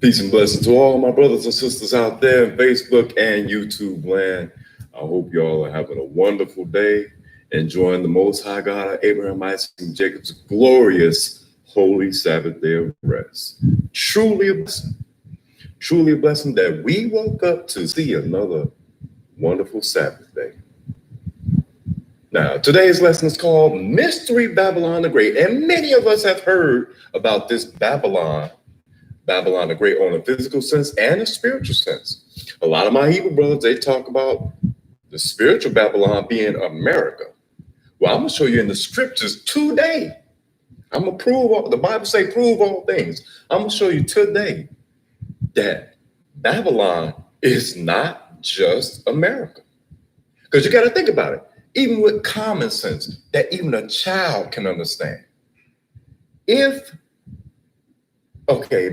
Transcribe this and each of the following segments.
Peace and blessings to all my brothers and sisters out there in Facebook and YouTube land. I hope you all are having a wonderful day, enjoying the Most High God of Abraham, Isaac, and Jacob's glorious holy Sabbath day of rest. Truly a blessing that we woke up to see another wonderful Sabbath day. Now, today's lesson is called Mystery Babylon the Great, and many of us have heard about this Babylon the Great on a physical sense and a spiritual sense. A lot of my Hebrew brothers, they talk about the spiritual Babylon being America. Well, I'm going to show you in the scriptures today. I'm going to prove, the Bible say prove all things. I'm going to show you today that Babylon is not just America. Because you got to think about it. Even with common sense, that even a child can understand.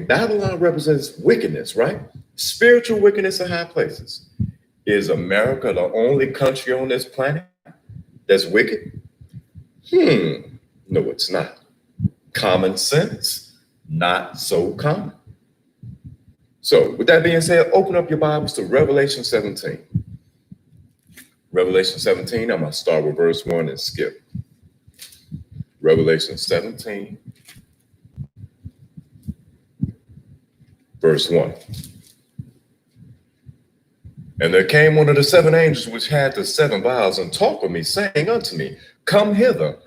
Babylon represents wickedness, right? Spiritual wickedness in high places. Is America the only country on this planet that's wicked? No, it's not. Common sense, not so common. So with that being said, open up your Bibles to Revelation 17. Revelation 17, I'm going to start with verse 1 and skip. Revelation 17. Verse 1. And there came one of the seven angels which had the seven vials, and talked with me, saying unto me, Come hither,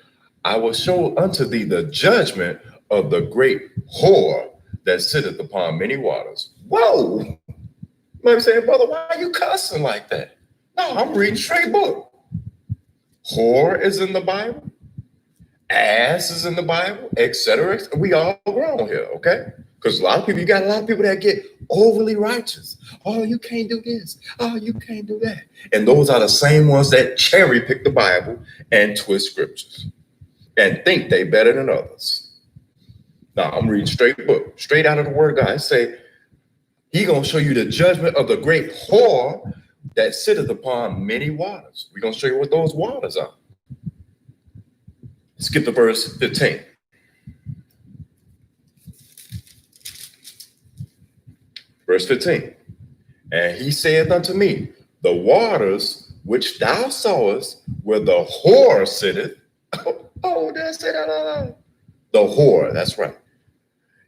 I will show unto thee the judgment of the great whore that sitteth upon many waters. Whoa! You might be saying, brother, why are you cussing like that? No, I'm reading straight book. Whore is in the Bible. Ass is in the Bible, etc. We all grown here, okay? Because you got a lot of people that get overly righteous. Oh, you can't do this. Oh, you can't do that. And those are the same ones that cherry pick the Bible and twist scriptures and think they better than others. Now, I'm reading straight book, straight out of the word of God. I say, he going to show you the judgment of the great whore that sitteth upon many waters. We're going to show you what those waters are. Skip to verse 15. Verse 15, and he saith unto me, the waters which thou sawest where the whore sitteth. That's it. The whore, that's right.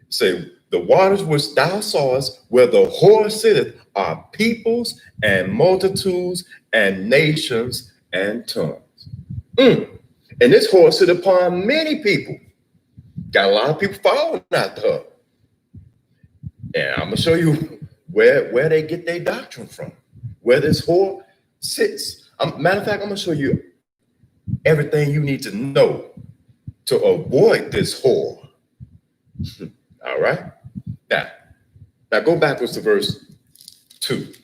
Say, the waters which thou sawest where the whore sitteth are peoples and multitudes and nations and tongues. And this whore sit upon many people. Got a lot of people following after her. And I'm going to show you where they get their doctrine from, where this whore sits. Matter of fact, I'm going to show you everything you need to know to avoid this whore. All right? Now go backwards to verse 2.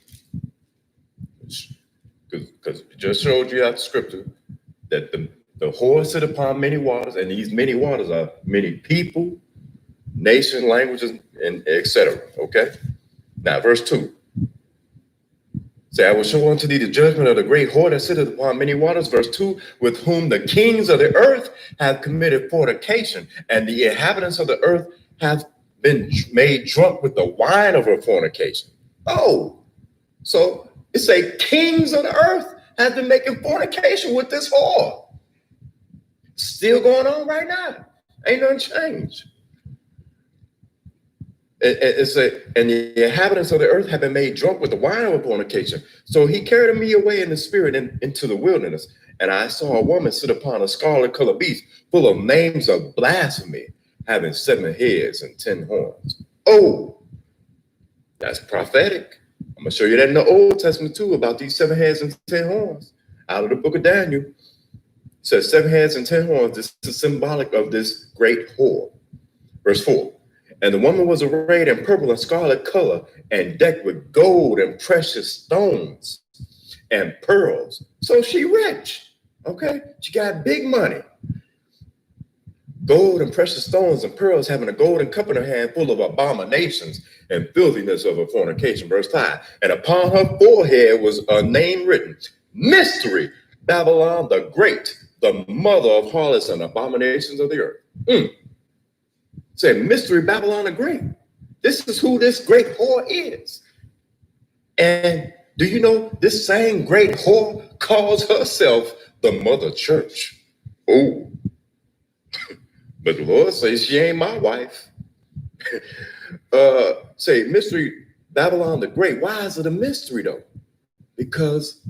Because it just showed you out the scripture that the whore sit upon many waters, and these many waters are many people, nation, languages, and etc. Okay? Now, verse 2. Say, I will show unto thee the judgment of the great whore that sitteth upon many waters. Verse 2, with whom the kings of the earth have committed fornication, and the inhabitants of the earth have been made drunk with the wine of her fornication. Oh, so it say kings of the earth have been making fornication with this whore. Still going on right now. Ain't nothing changed. And the inhabitants of the earth have been made drunk with the wine of fornication. So he carried me away in the spirit into the wilderness. And I saw a woman sit upon a scarlet colored beast full of names of blasphemy, having 7 heads and 10 horns. Oh, that's prophetic. I'm going to show you that in the Old Testament too, about these 7 heads and 10 horns out of the book of Daniel. It says 7 heads and 10 horns. This is symbolic of this great whore. Verse 4. And the woman was arrayed in purple and scarlet color and decked with gold and precious stones and pearls. So she rich, okay? She got big money. Gold and precious stones and pearls, having a golden cup in her hand full of abominations and filthiness of her fornication. Verse 5. And upon her forehead was a name written, Mystery, Babylon the Great, the mother of harlots and abominations of the earth. Say, Mystery Babylon the Great. This is who this great whore is. And do you know this same great whore calls herself the Mother Church? Oh, but the Lord says she ain't my wife. Say, Mystery Babylon the Great. Why is it a mystery though? Because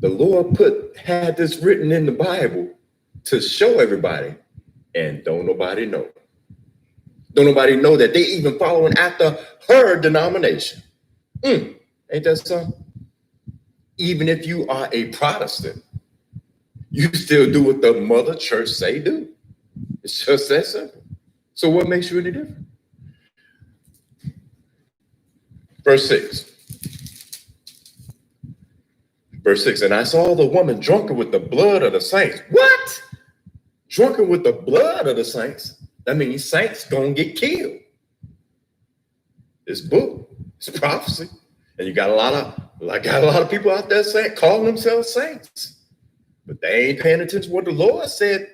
the Lord had this written in the Bible to show everybody, and don't nobody know. Don't nobody know that they even following after her denomination. Ain't that something? Even if you are a Protestant, you still do what the Mother Church say do. It's just that simple. So what makes you any different? Verse 6. Verse 6, and I saw the woman drunken with the blood of the saints. What? Drunken with the blood of the saints? That means saints gonna get killed. It's book, it's prophecy. And you got a lot of people out there calling themselves saints. But they ain't paying attention to what the Lord said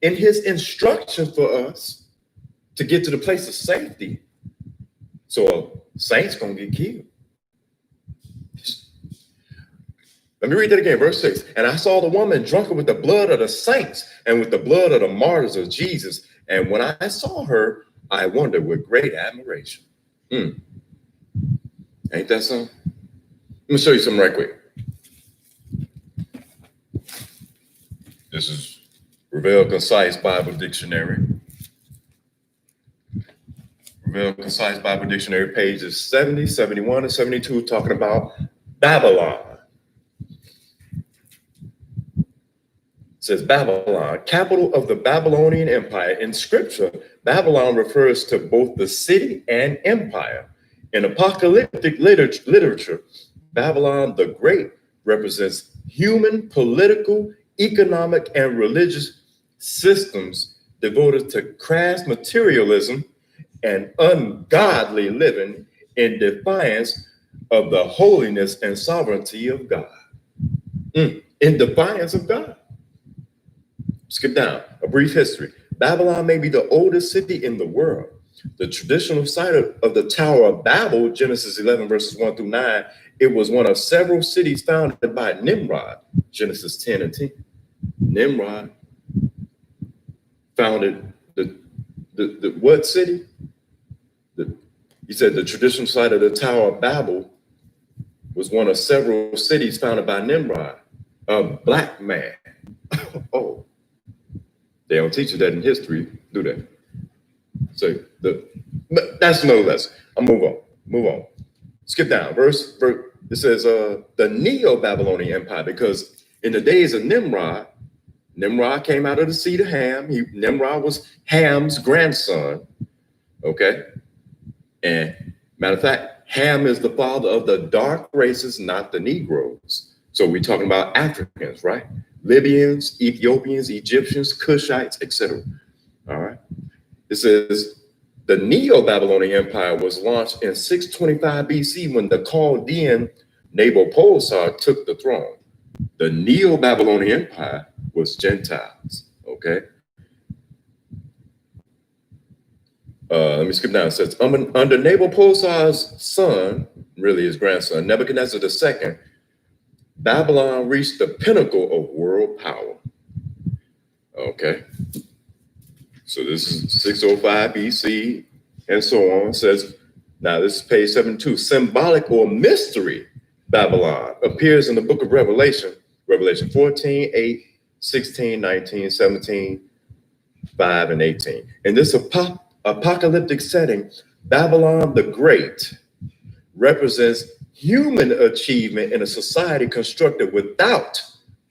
in his instructions for us to get to the place of safety. So a saint's gonna get killed. Let me read that again, verse 6. And I saw the woman drunken with the blood of the saints and with the blood of the martyrs of Jesus. And when I saw her, I wondered with great admiration. Ain't that something? Let me show you something right quick. This is Revell Concise Bible Dictionary. Revell Concise Bible Dictionary, pages 70, 71, and 72, talking about Babylon. It says Babylon, capital of the Babylonian Empire. In scripture, Babylon refers to both the city and empire. In apocalyptic literature, Babylon the Great represents human, political, economic, and religious systems devoted to crass materialism and ungodly living in defiance of the holiness and sovereignty of God. In defiance of God. Skip down, a brief history. Babylon may be the oldest city in the world. The traditional site of the Tower of Babel, Genesis 11, verses 1 through 9, it was one of several cities founded by Nimrod, Genesis 10 and 10. Nimrod founded the what city? He said the traditional site of the Tower of Babel was one of several cities founded by Nimrod, a black man. Oh. They don't teach you that in history, do they? So but that's another lesson. I'll move on. Skip down. Verse it says the Neo-Babylonian Empire, because in the days of Nimrod came out of the seed of Ham. Nimrod was Ham's grandson. Okay. And matter of fact, Ham is the father of the dark races, not the Negroes. So we're talking about Africans, right? Libyans, Ethiopians, Egyptians, Cushites, etc. All right. It says the Neo-Babylonian Empire was launched in 625 BC when the Chaldean Nabopolassar took the throne. The Neo-Babylonian Empire was Gentiles. Okay. Let me skip down. It says under Nabopolassar's son, really his grandson, Nebuchadnezzar II, Babylon reached the pinnacle of world power. Okay. So this is 605 BC and so on. It says, now this is page 72, symbolic or mystery Babylon appears in the book of Revelation, Revelation 14, 8, 16, 19, 17, 5, and 18. In this apocalyptic setting, Babylon the Great represents human achievement in a society constructed without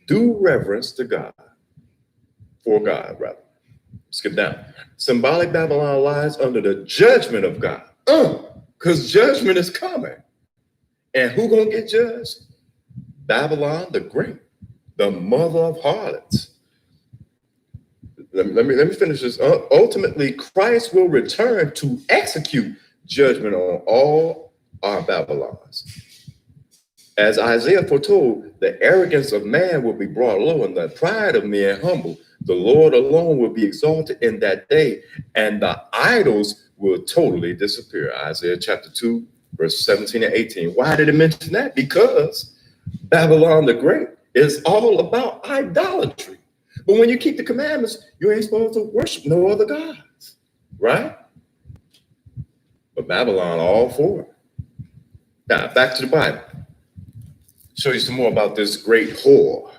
due reverence to God, for God, rather. Skip down. Symbolic Babylon lies under the judgment of God, because judgment is coming. And who gonna get judged? Babylon the Great, the mother of harlots. Let me finish this. Ultimately, Christ will return to execute judgment on all our Babylons. As Isaiah foretold, the arrogance of man will be brought low and the pride of men humble. The Lord alone will be exalted in that day, and the idols will totally disappear. Isaiah chapter 2, verse 17 and 18. Why did it mention that? Because Babylon the Great is all about idolatry. But when you keep the commandments, you ain't supposed to worship no other gods, right? But Babylon all for it. Now, back to the Bible. Show you some more about this great whore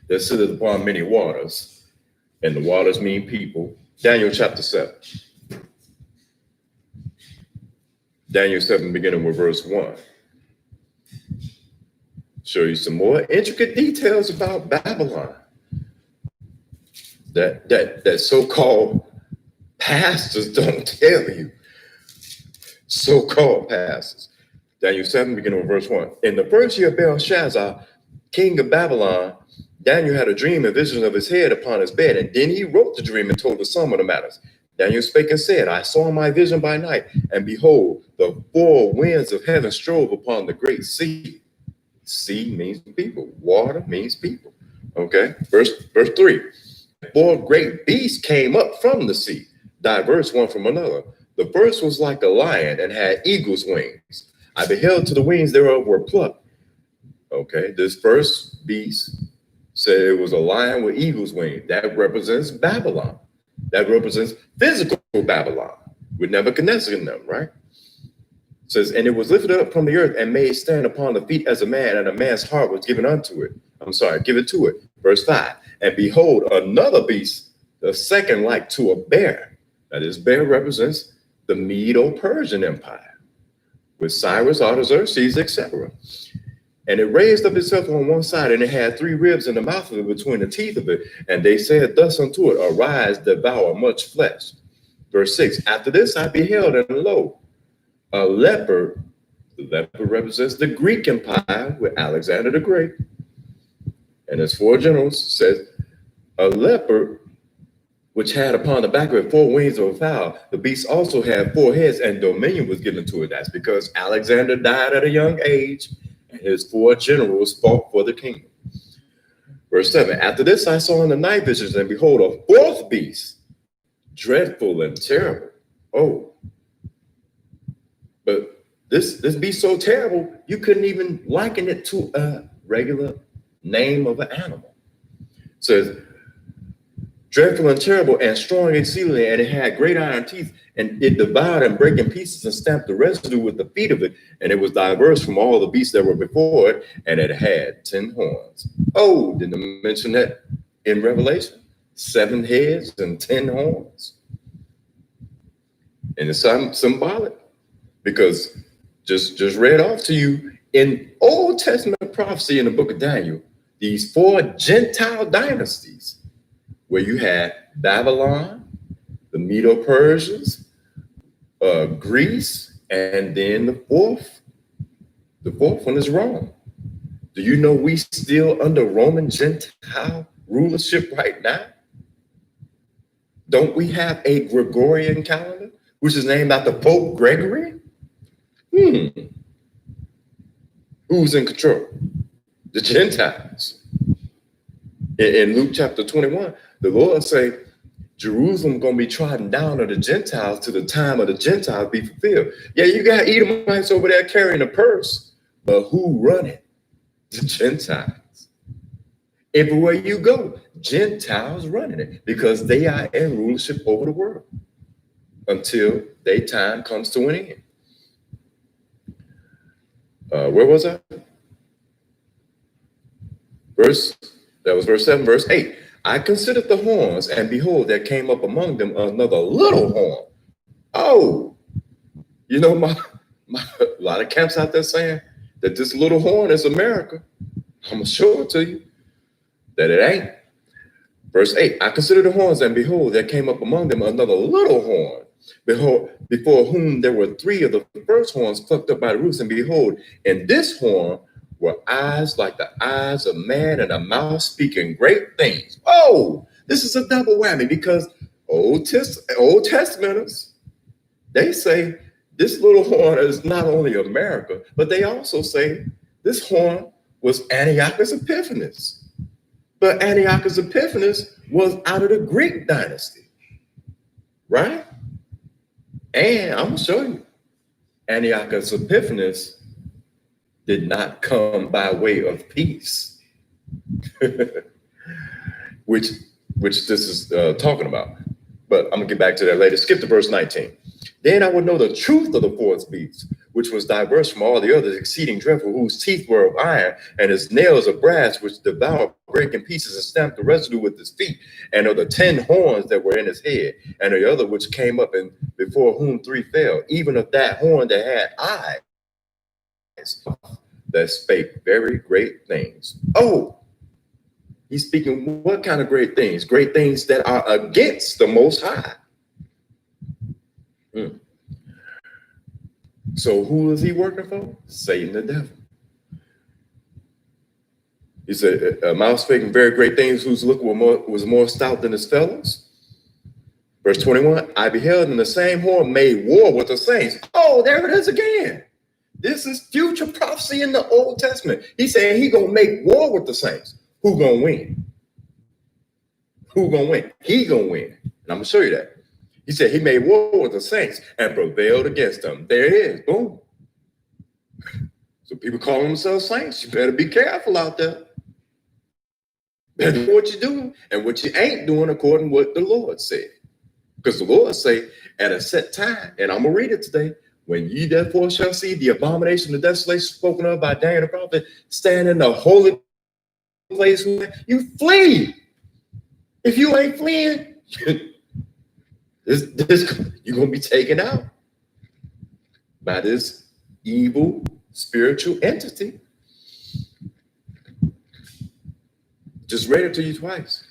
that sitteth upon many waters. And the waters mean people. Daniel chapter 7. Daniel 7, beginning with verse 1. Show you some more intricate details about Babylon that so-called pastors don't tell you. So-called pastors. Daniel 7, beginning with verse 1. In the first year of Belshazzar, king of Babylon, Daniel had a dream and vision of his head upon his bed, and then he wrote the dream and told the sum of the matters. Daniel spake and said, I saw my vision by night, and behold, the four winds of heaven strove upon the great sea. Sea means people. Water means people. Okay, verse 3. Four great beasts came up from the sea, diverse one from another. The first was like a lion and had eagle's wings. I beheld till the wings thereof were plucked. Okay, this first beast said it was a lion with eagle's wings. That represents Babylon. That represents physical Babylon with Nebuchadnezzar in them, right? It says, and it was lifted up from the earth and made stand upon the feet as a man, and a man's heart was given unto it. Given to it. Verse 5. And behold, another beast, the second like to a bear. Now this bear represents the Medo-Persian Empire with Cyrus, Artaxerxes, etc. And it raised up itself on one side, and it had three ribs in the mouth of it between the teeth of it. And they said thus unto it, arise, devour much flesh. Verse 6. After this I beheld, and lo, a leopard. The leopard represents the Greek Empire with Alexander the Great. And his four generals says, a leopard which had upon the back of it four wings of a fowl. The beast also had four heads, and dominion was given to it. That's because Alexander died at a young age, and his four generals fought for the kingdom. Verse 7. After this I saw in the night visions, and behold, a fourth beast, dreadful and terrible. Oh, but this beast so terrible, you couldn't even liken it to a regular name of an animal. It says, dreadful and terrible and strong exceedingly, and it had great iron teeth, and it devoured and brake in pieces and stamped the residue with the feet of it, and it was diverse from all the beasts that were before it, and it had 10 horns. Oh, didn't I mention that in Revelation? 7 heads and 10 horns. And it's symbolic, because just read off to you in Old Testament prophecy in the book of Daniel, these 4 Gentile dynasties, where you had Babylon, the Medo-Persians, Greece, and then the fourth one is Rome. Do you know we still under Roman Gentile rulership right now? Don't we have a Gregorian calendar, which is named after Pope Gregory? Who's in control? The Gentiles. In Luke chapter 21, the Lord say, Jerusalem gonna be trodden down of the Gentiles till the time of the Gentiles be fulfilled. Yeah, you got Edomites over there carrying a purse, but who run it? The Gentiles. Everywhere you go, Gentiles running it, because they are in rulership over the world until their time comes to an end. Where was I? That was verse 7, verse 8. I considered the horns, and behold, there came up among them another little horn. Oh, you know, a lot of camps out there saying that this little horn is America. I'm going to show it to you that it ain't. Verse 8, I considered the horns, and behold, there came up among them another little horn. Behold, before whom there were 3 of the first horns plucked up by the roots, and behold, in this horn were eyes like the eyes of man, and a mouth speaking great things. Oh, this is a double whammy, because Old Testamenters, they say this little horn is not only America, but they also say this horn was Antiochus Epiphanes. But Antiochus Epiphanes was out of the Greek dynasty, right? And I'm going to show you, Antiochus Epiphanes did not come by way of peace, which this is talking about. But I'm going to get back to that later. Skip to verse 19. Then I would know the truth of the fourth beast, which was diverse from all the others, exceeding dreadful, whose teeth were of iron, and his nails of brass, which devoured, break in pieces, and stamped the residue with his feet, and of the 10 horns that were in his head, and the other which came up, and before whom 3 fell, even of that horn that had eyes, that spake very great things. Oh, he's speaking what kind of great things? Great things that are against the Most High. So who is he working for? Satan the devil. He said, a mouth speaking very great things, whose look was more stout than his fellows. Verse 21, I beheld, and the same horn made war with the saints. Oh, there it is again. This is future prophecy in the Old Testament. He said he gonna make war with the saints. Who gonna win? Who gonna win? He gonna win. And I'm gonna show you that. He said he made war with the saints and prevailed against them. There it is. Boom. So people calling themselves saints. You better be careful out there. Better do what you do and what you ain't doing according to what the Lord said. Because the Lord say at a set time, and I'm gonna read it today, when ye therefore shall see the abomination of desolation spoken of by Daniel the prophet stand in the holy place, you flee. If you ain't fleeing, you're gonna be taken out by this evil spiritual entity. Just read it to you twice.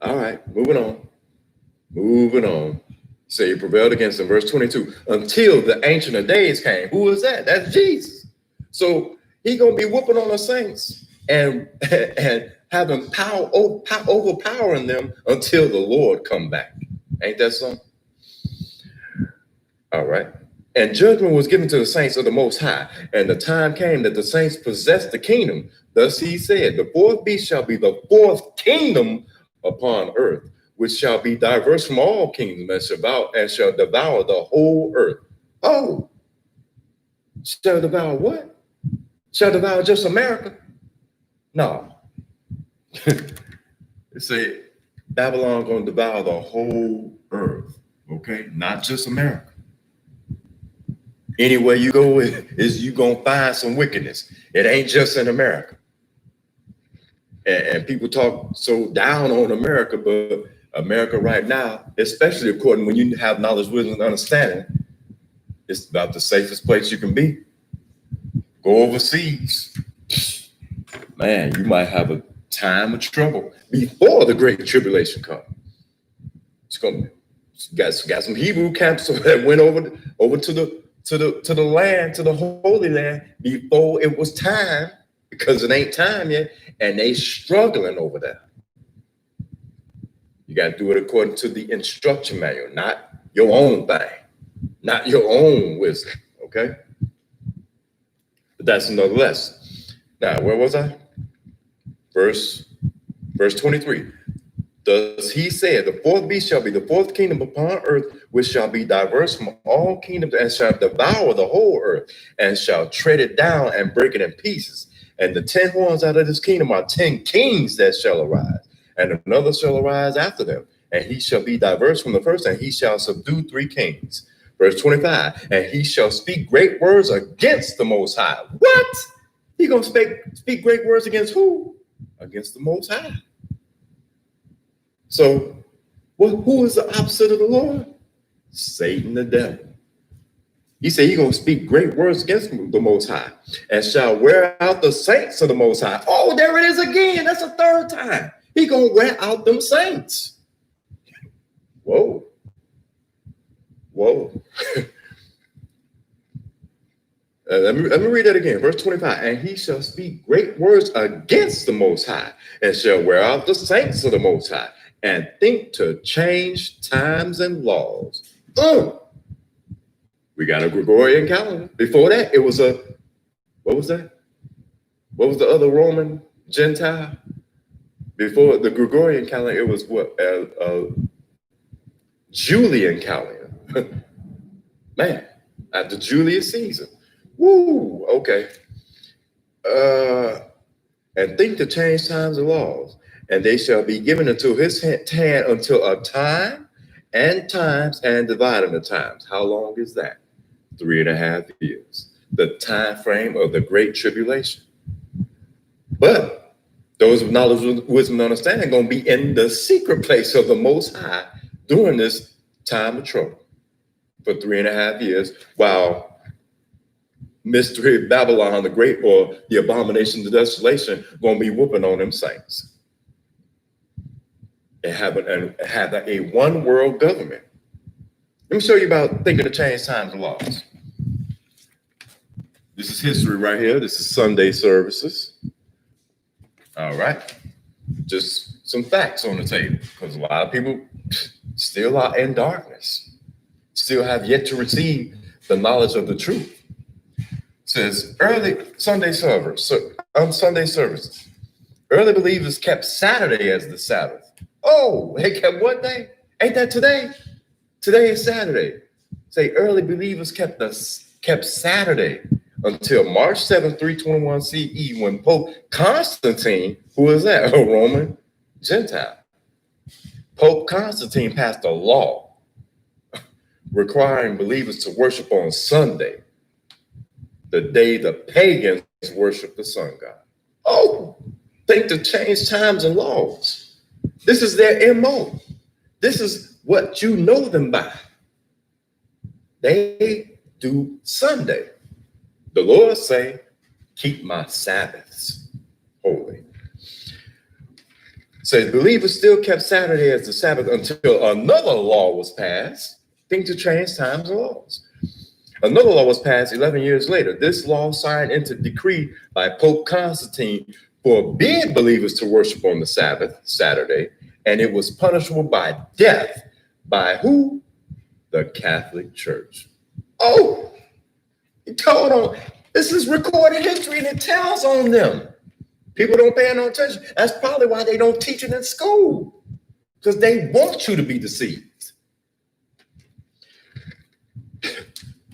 All right, moving on. So he prevailed against them. Verse 22, until the Ancient of Days came. Who is that? That's Jesus. So he gonna be whooping on the saints and having power, overpowering them until the Lord come back. Ain't that something? All right. And judgment was given to the saints of the Most High, and the time came that the saints possessed the kingdom. Thus he said, the fourth beast shall be the fourth kingdom upon earth, which shall be diverse from all kingdoms, and shall devour the whole earth. Oh, shall devour what? Shall devour just America? No. It say Babylon gonna devour the whole earth, okay? Not just America. Anywhere you go is you gonna find some wickedness. It ain't just in America. And people talk so down on America, but America right now, especially according when you have knowledge, wisdom, and understanding, it's about the safest place you can be. Go overseas. Man, you might have a time of trouble before the great tribulation comes. It's gonna got some Hebrew camps that went over to the land, to the Holy Land before it was time, because it ain't time yet, and they struggling over there. You got to do it according to the instruction manual, not your own thing, not your own wisdom, okay? But that's another lesson. Now, where was I? Verse 23. Thus he said, the fourth beast shall be the fourth kingdom upon earth, which shall be diverse from all kingdoms, and shall devour the whole earth, and shall tread it down and break it in pieces. And the 10 horns out of this kingdom are 10 kings that shall arise, and another shall arise after them, and he shall be diverse from the first, and he shall subdue 3 kings. Verse 25, and he shall speak great words against the Most High. What? He gonna speak great words against who? Against the Most High. So, who is the opposite of the Lord? Satan the devil. He said he's going to speak great words against the Most High and shall wear out the saints of the Most High. Oh, there it is again. That's a third time. He going to wear out them saints. Whoa. Let me read that again. Verse 25. And he shall speak great words against the Most High and shall wear out the saints of the Most High and think to change times and laws. We got a Gregorian calendar. Before that, it was what was that? What was the other Roman Gentile? Before the Gregorian calendar, it was what? Julian calendar. Man, after Julius Caesar. Woo, okay. And think to change times and laws, and they shall be given into his hand until a time and times and dividing the times. How long is that? 3.5 years. The time frame of the great tribulation. But those of knowledge, wisdom, and understanding are going to be in the secret place of the Most High during this time of trouble for 3.5 years, while Mystery Babylon the Great, or the abomination of desolation, going to be whooping on them saints and have a one world government. Let me show you about thinking to change times and laws. This is history right here. This is Sunday services. All right. Just some facts on the table, because a lot of people still are in darkness, still have yet to receive the knowledge of the truth. Says early Sunday services, early believers kept Saturday as the Sabbath. Oh, they kept what day? Ain't that today? Today is Saturday. Say early believers kept Saturday until March 7th, 321 CE, when Pope Constantine, who is that? A Roman Gentile. Pope Constantine passed a law requiring believers to worship on Sunday, the day the pagans worship the sun god. Oh, think to change times and laws. This is their MO. This is what you know them by. They do Sunday. The Lord say, keep my Sabbaths holy. Says believers still kept Saturday as the Sabbath until another law was passed. Think to change times and laws. Another law was passed 11 years later. This law signed into decree by Pope Constantine forbid believers to worship on the Sabbath, Saturday, and it was punishable by death. By who? The Catholic Church. Oh, hold on. This is recorded history and it tells on them. People don't pay no attention. That's probably why they don't teach it in school, because they want you to be deceived.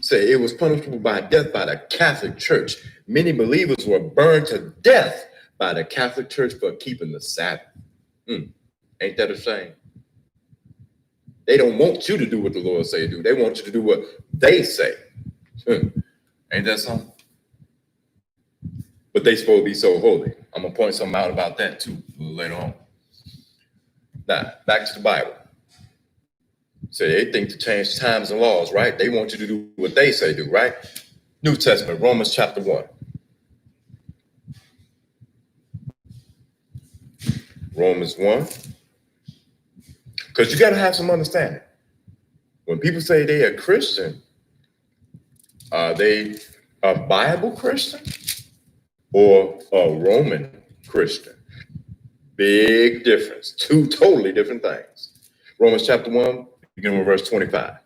Say it was punishable by death by the Catholic Church. Many believers were burned to death by the Catholic Church for keeping the Sabbath. Ain't that a shame? They don't want you to do what the Lord say do. They want you to do what they say. Ain't that something? But they supposed to be so holy. I'm gonna point something out about that too a little later on. Now, back to the Bible. So they think to change times and laws, right? They want you to do what they say do, right? New Testament, Romans chapter 1. Romans 1. Because you got to have some understanding. When people say they are Christian, are they a Bible Christian or a Roman Christian? Big difference. Two totally different things. Romans chapter 1. Beginning with verse 25.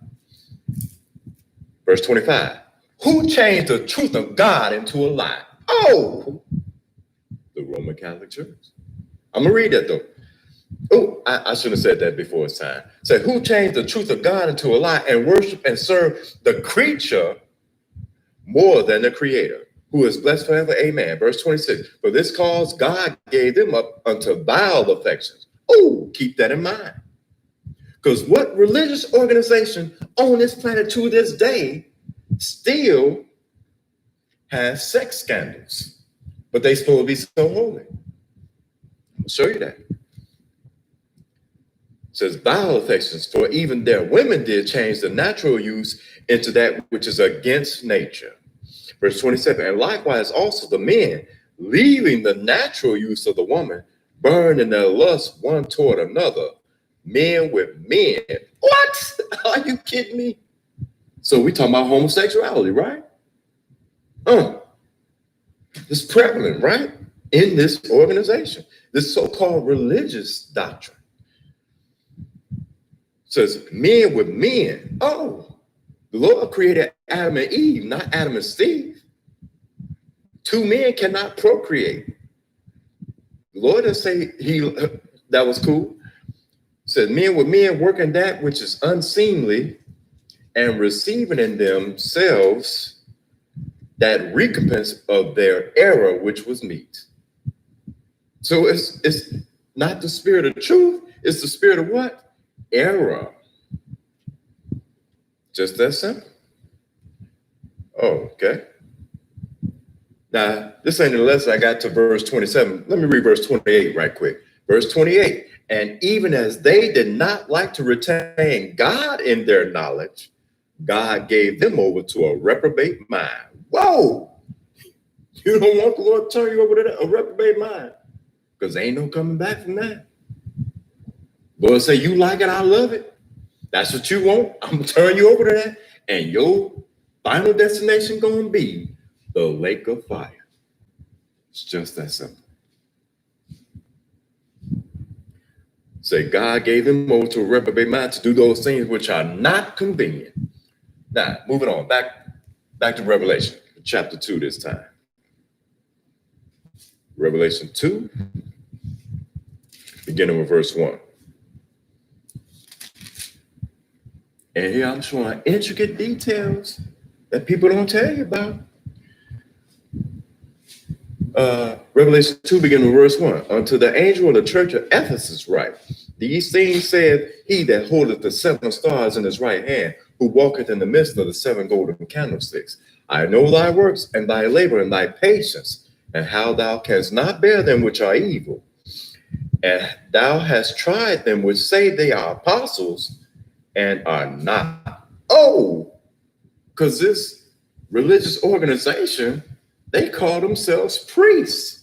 Verse 25. Who changed the truth of God into a lie? Oh, the Roman Catholic Church. I'm going to read that though. Oh, I should have said that before it's time. Say, who changed the truth of God into a lie and worship and serve the creature more than the creator, who is blessed forever. Amen. Verse 26. For this cause God gave them up unto vile affections. Oh, keep that in mind. Because what religious organization on this planet to this day still has sex scandals, but they supposed to be so holy? I'll show you that. It says vile affections, for even their women did change the natural use into that which is against nature. Verse 27, and likewise also the men, leaving the natural use of the woman, burned in their lust one toward another, men with men. What? Are you kidding me? So we talking about homosexuality, right? It's prevalent, right? In this organization, this so-called religious doctrine. Says men with men. Oh, the Lord created Adam and Eve, not Adam and Steve. Two men cannot procreate. The Lord didn't say that was cool. Said men with men working that which is unseemly and receiving in themselves that recompense of their error, which was meat. So it's not the spirit of truth, it's the spirit of what? Error. Just that simple. Oh, okay. Now, this ain't the lesson. I got to verse 27. Let me read verse 28 right quick. Verse 28. And even as they did not like to retain God in their knowledge, God gave them over to a reprobate mind. Whoa! You don't want the Lord to turn you over to a reprobate mind, because ain't no coming back from that. Lord say, you like it, I love it. That's what you want. I'm going to turn you over to that. And your final destination going to be the lake of fire. It's just that simple. Say, God gave them over to a reprobate mind to do those things which are not convenient. Now, moving on, back to Revelation, chapter 2 this time. Revelation 2, beginning with verse 1. And here I'm showing intricate details that people don't tell you about. Revelation 2, beginning with verse 1. Unto the angel of the church of Ephesus write, these things said he that holdeth the 7 stars in his right hand, who walketh in the midst of the 7 golden candlesticks. I know thy works and thy labor and thy patience, and how thou canst not bear them which are evil. And thou hast tried them which say they are apostles and are not. Oh, because this religious organization, they call themselves priests.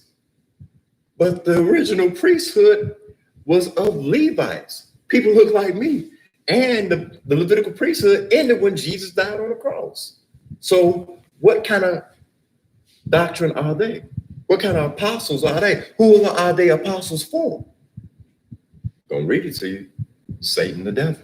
But the original priesthood was of Levites. People look like me. And the Levitical priesthood ended when Jesus died on the cross. So what kind of doctrine are they? What kind of apostles are they? Who are they apostles for? Gonna read it to you. Satan the devil.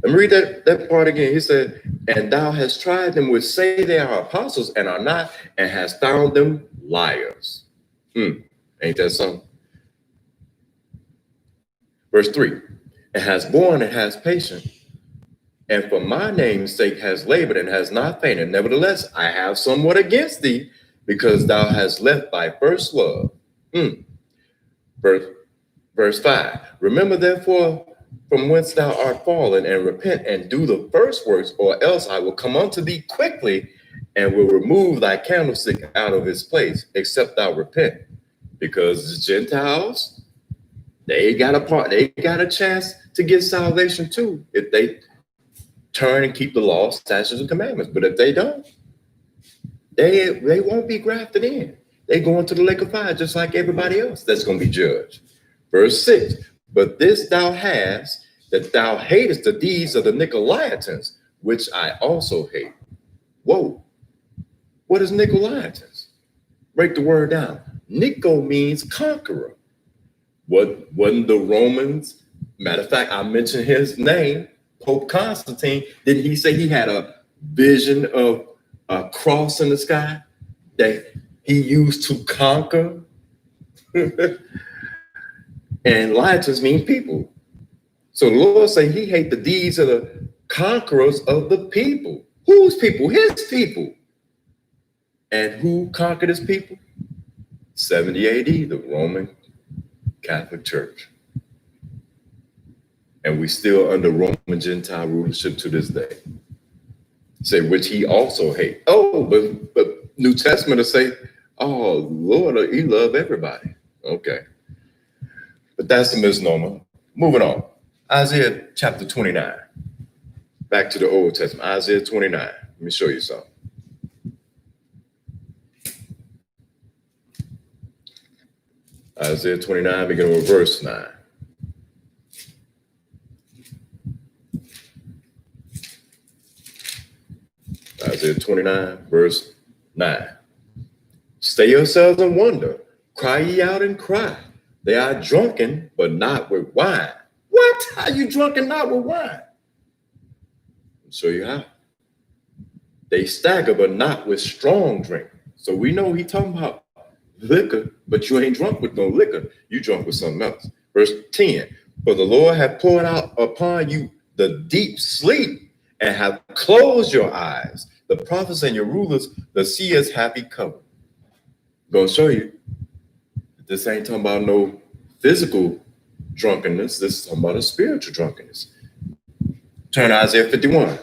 Let me read that part again. He said, and thou hast tried them which say they are apostles and are not, and hast found them liars. Ain't that something? Verse 3, and has borne and has patience, and for my name's sake has labored and has not fainted. Nevertheless, I have somewhat against thee, because thou hast left thy first love. Verse 5, remember therefore from whence thou art fallen, and repent and do the first works, or else I will come unto thee quickly and will remove thy candlestick out of its place, except thou repent. Because the Gentiles, they got a chance to get salvation too, if they turn and keep the law, statutes, and commandments. But if they don't, they won't be grafted in. They go into the lake of fire just like everybody else that's going to be judged. Verse 6, but this thou hast, that thou hatest the deeds of the Nicolaitans, which I also hate. Whoa. What is Nicolaitans? Break the word down. Nico means conqueror. Wasn't the Romans? Matter of fact, I mentioned his name, Pope Constantine. Didn't he say he had a vision of a cross in the sky that he used to conquer? And Licens mean people. So the Lord say he hate the deeds of the conquerors of the people. Whose people? His people. And who conquered his people? 70 AD, the Roman Catholic Church. And we still under Roman Gentile rulership to this day. Say, which he also hate. Oh, but New Testament will say, oh, Lord, he loved everybody. Okay. But that's a misnomer. Moving on. Isaiah chapter 29. Back to the Old Testament. Isaiah 29. Let me show you something. Isaiah 29, beginning with verse 9. Isaiah 29, verse 9. Stay yourselves and wonder. Cry ye out and cry. They are drunken, but not with wine. What? How you drunken not with wine? I'll show you how. They stagger, but not with strong drink. So we know he talking about liquor, but you ain't drunk with no liquor. You drunk with something else. Verse 10, for the Lord hath poured out upon you the deep sleep and have closed your eyes. The prophets and your rulers, the seers have he covered. Gonna show you. This ain't talking about no physical drunkenness. This is talking about a spiritual drunkenness. Turn to Isaiah 51.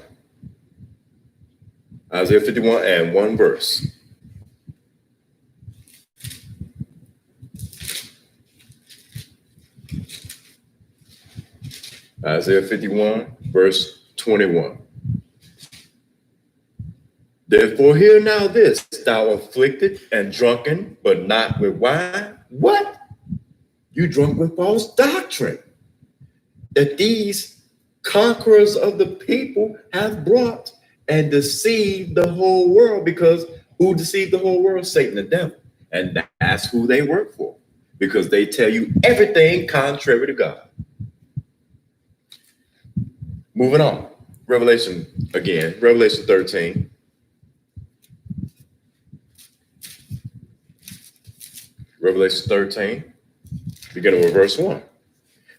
Isaiah 51 and one verse. Isaiah 51, verse 21. Therefore, hear now this, thou afflicted and drunken, but not with wine. What? You drunk with false doctrine, that these conquerors of the people have brought and deceived the whole world. Because who deceived the whole world? Satan, the devil. And that's who they work for, because they tell you everything contrary to God. Moving on. Revelation again, Revelation 13. Revelation 13, beginning with verse 1.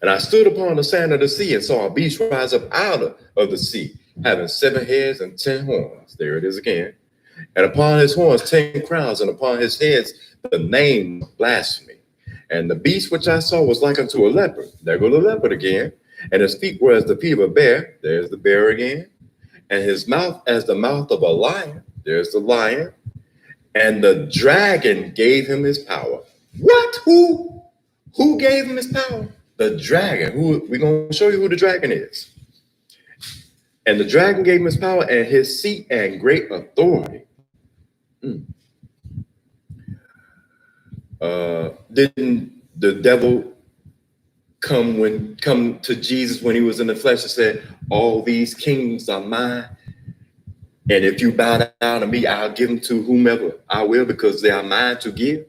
And I stood upon the sand of the sea and saw a beast rise up out of the sea, having 7 heads and 10 horns. There it is again. And upon his horns 10 crowns, and upon his heads the name of blasphemy. And the beast which I saw was like unto a leopard. There go the leopard again. And his feet were as the feet of a bear. There's the bear again. And his mouth as the mouth of a lion. There's the lion. And the dragon gave him his power. What? Who gave him his power? The dragon. We're going to show you who the dragon is. And the dragon gave him his power and his seat and great authority. Didn't the devil come to Jesus when he was in the flesh and said, all these kings are mine, and if you bow down to me, I'll give them to whomever I will, because they are mine to give?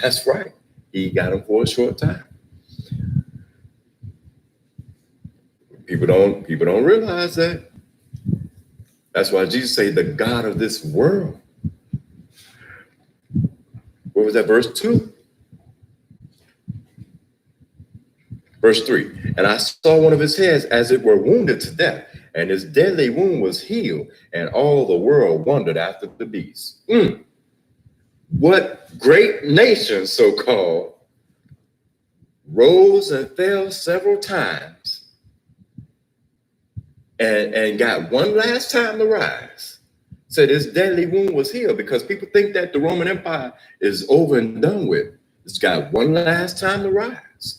That's right. He got them for a short time. People don't realize that. That's why Jesus said, the God of this world. What was that, verse 2? Verse 3, and I saw one of his heads as it were wounded to death, and his deadly wound was healed, and all the world wondered after the beast. What great nation, so-called, rose and fell several times and got one last time to rise. Said his deadly wound was healed, because people think that the Roman Empire is over and done with. It's got one last time to rise.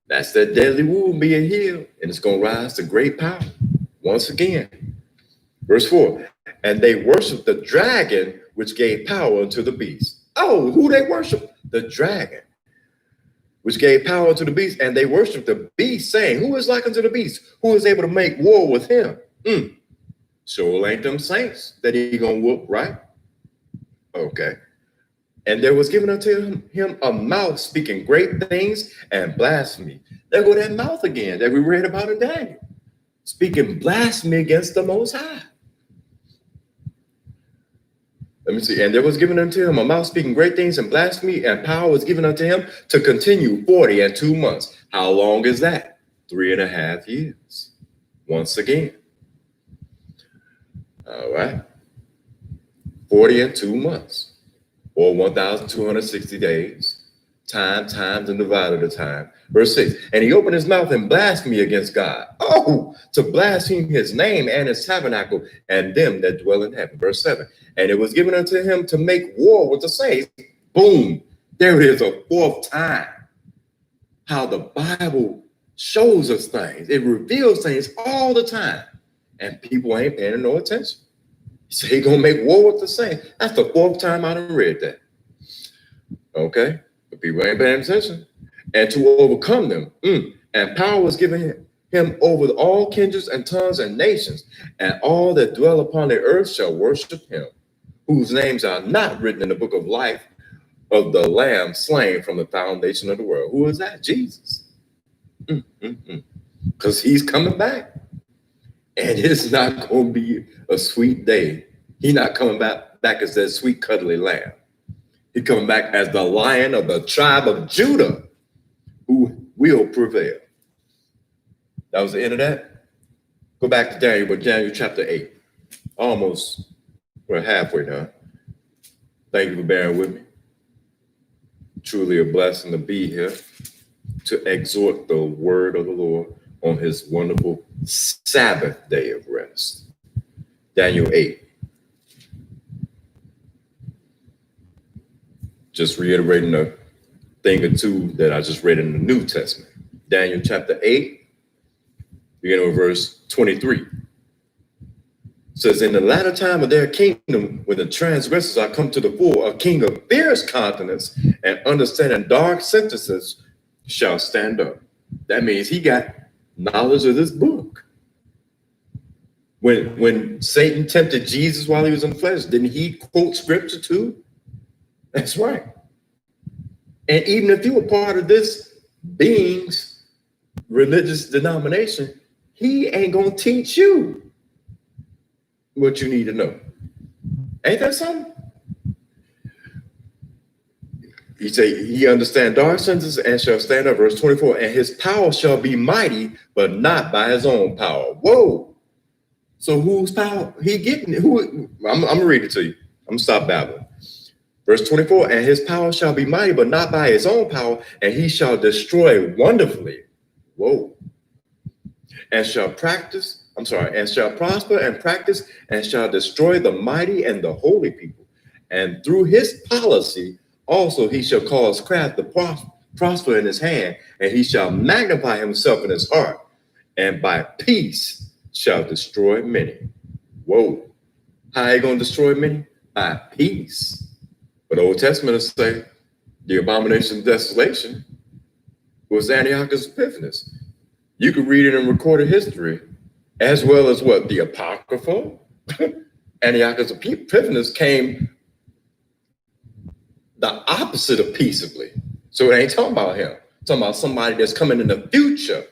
That's that deadly wound being healed, and it's going to rise to great power once again. Verse 4, and they worshiped the dragon, which gave power unto the beast. Oh, who they worship? The dragon, which gave power to the beast, and they worshiped the beast, saying, who is like unto the beast? Who is able to make war with him? Sure ain't them saints that he gonna whoop, right? Okay. And there was given unto him a mouth speaking great things and blasphemy. There go that mouth again that we read about in Daniel, speaking blasphemy against the Most High. Let me see. And there was given unto him a mouth speaking great things and blasphemy, and power was given unto him to continue 40 and 2 months. How long is that? 3.5 years. Once again. All right. 40 and 2 months. Or 1,260 days, times and divided the time. Verse 6, and he opened his mouth in blasphemy against God. Oh, to blaspheme his name and his tabernacle and them that dwell in heaven. Verse 7, and it was given unto him to make war with the saints. Boom, there it is, a fourth time. How the Bible shows us things. It reveals things all the time, and people ain't paying no attention. So he gonna make war with the saints. That's the 4th time I done read that. Okay, but people ain't paying attention. And to overcome them, and power was given him over all kindreds and tongues and nations, and all that dwell upon the earth shall worship him, whose names are not written in the book of life of the Lamb slain from the foundation of the world. Who is that? Jesus. Because he's coming back. And it's not going to be a sweet day. He's not coming back as that sweet, cuddly lamb. He coming back as the Lion of the tribe of Judah, who will prevail. That was the end of that. Go back to Daniel, but Daniel chapter 8. Almost, we're halfway now. Thank you for bearing with me. Truly a blessing to be here to exhort the word of the Lord on his wonderful Sabbath day of rest. Daniel 8. Just reiterating a thing or two that I just read in the New Testament. Daniel chapter 8, beginning with verse 23. Says, in the latter time of their kingdom, when the transgressors are come to the fore, a king of fierce countenance and understanding dark sentences shall stand up. That means he got knowledge of this book. When Satan tempted Jesus while he was in the flesh, didn't he quote scripture too? That's right. And even if you were part of this being's religious denomination, he ain't gonna teach you what you need to know. Ain't that something? He say he understand dark sentences and shall stand up. Verse 24, and his power shall be mighty, but not by his own power. Whoa. So whose power he getting? Who? I'm gonna read it to you. I'm gonna stop babbling. Verse 24, and his power shall be mighty, but not by his own power, and he shall destroy wonderfully. Whoa. And shall prosper and practice, and shall destroy the mighty and the holy people. And through his policy, also he shall cause craft to prosper in his hand, and he shall magnify himself in his heart, and by peace shall destroy many. Whoa. How are you going to destroy many? By peace. But the Old Testament will say the abomination of desolation was Antiochus Epiphanes. You could read it in recorded history, as well as what? The Apocrypha. Antiochus Epiphanes came the opposite of peaceably. So it ain't talking about him. It's talking about somebody that's coming in the future.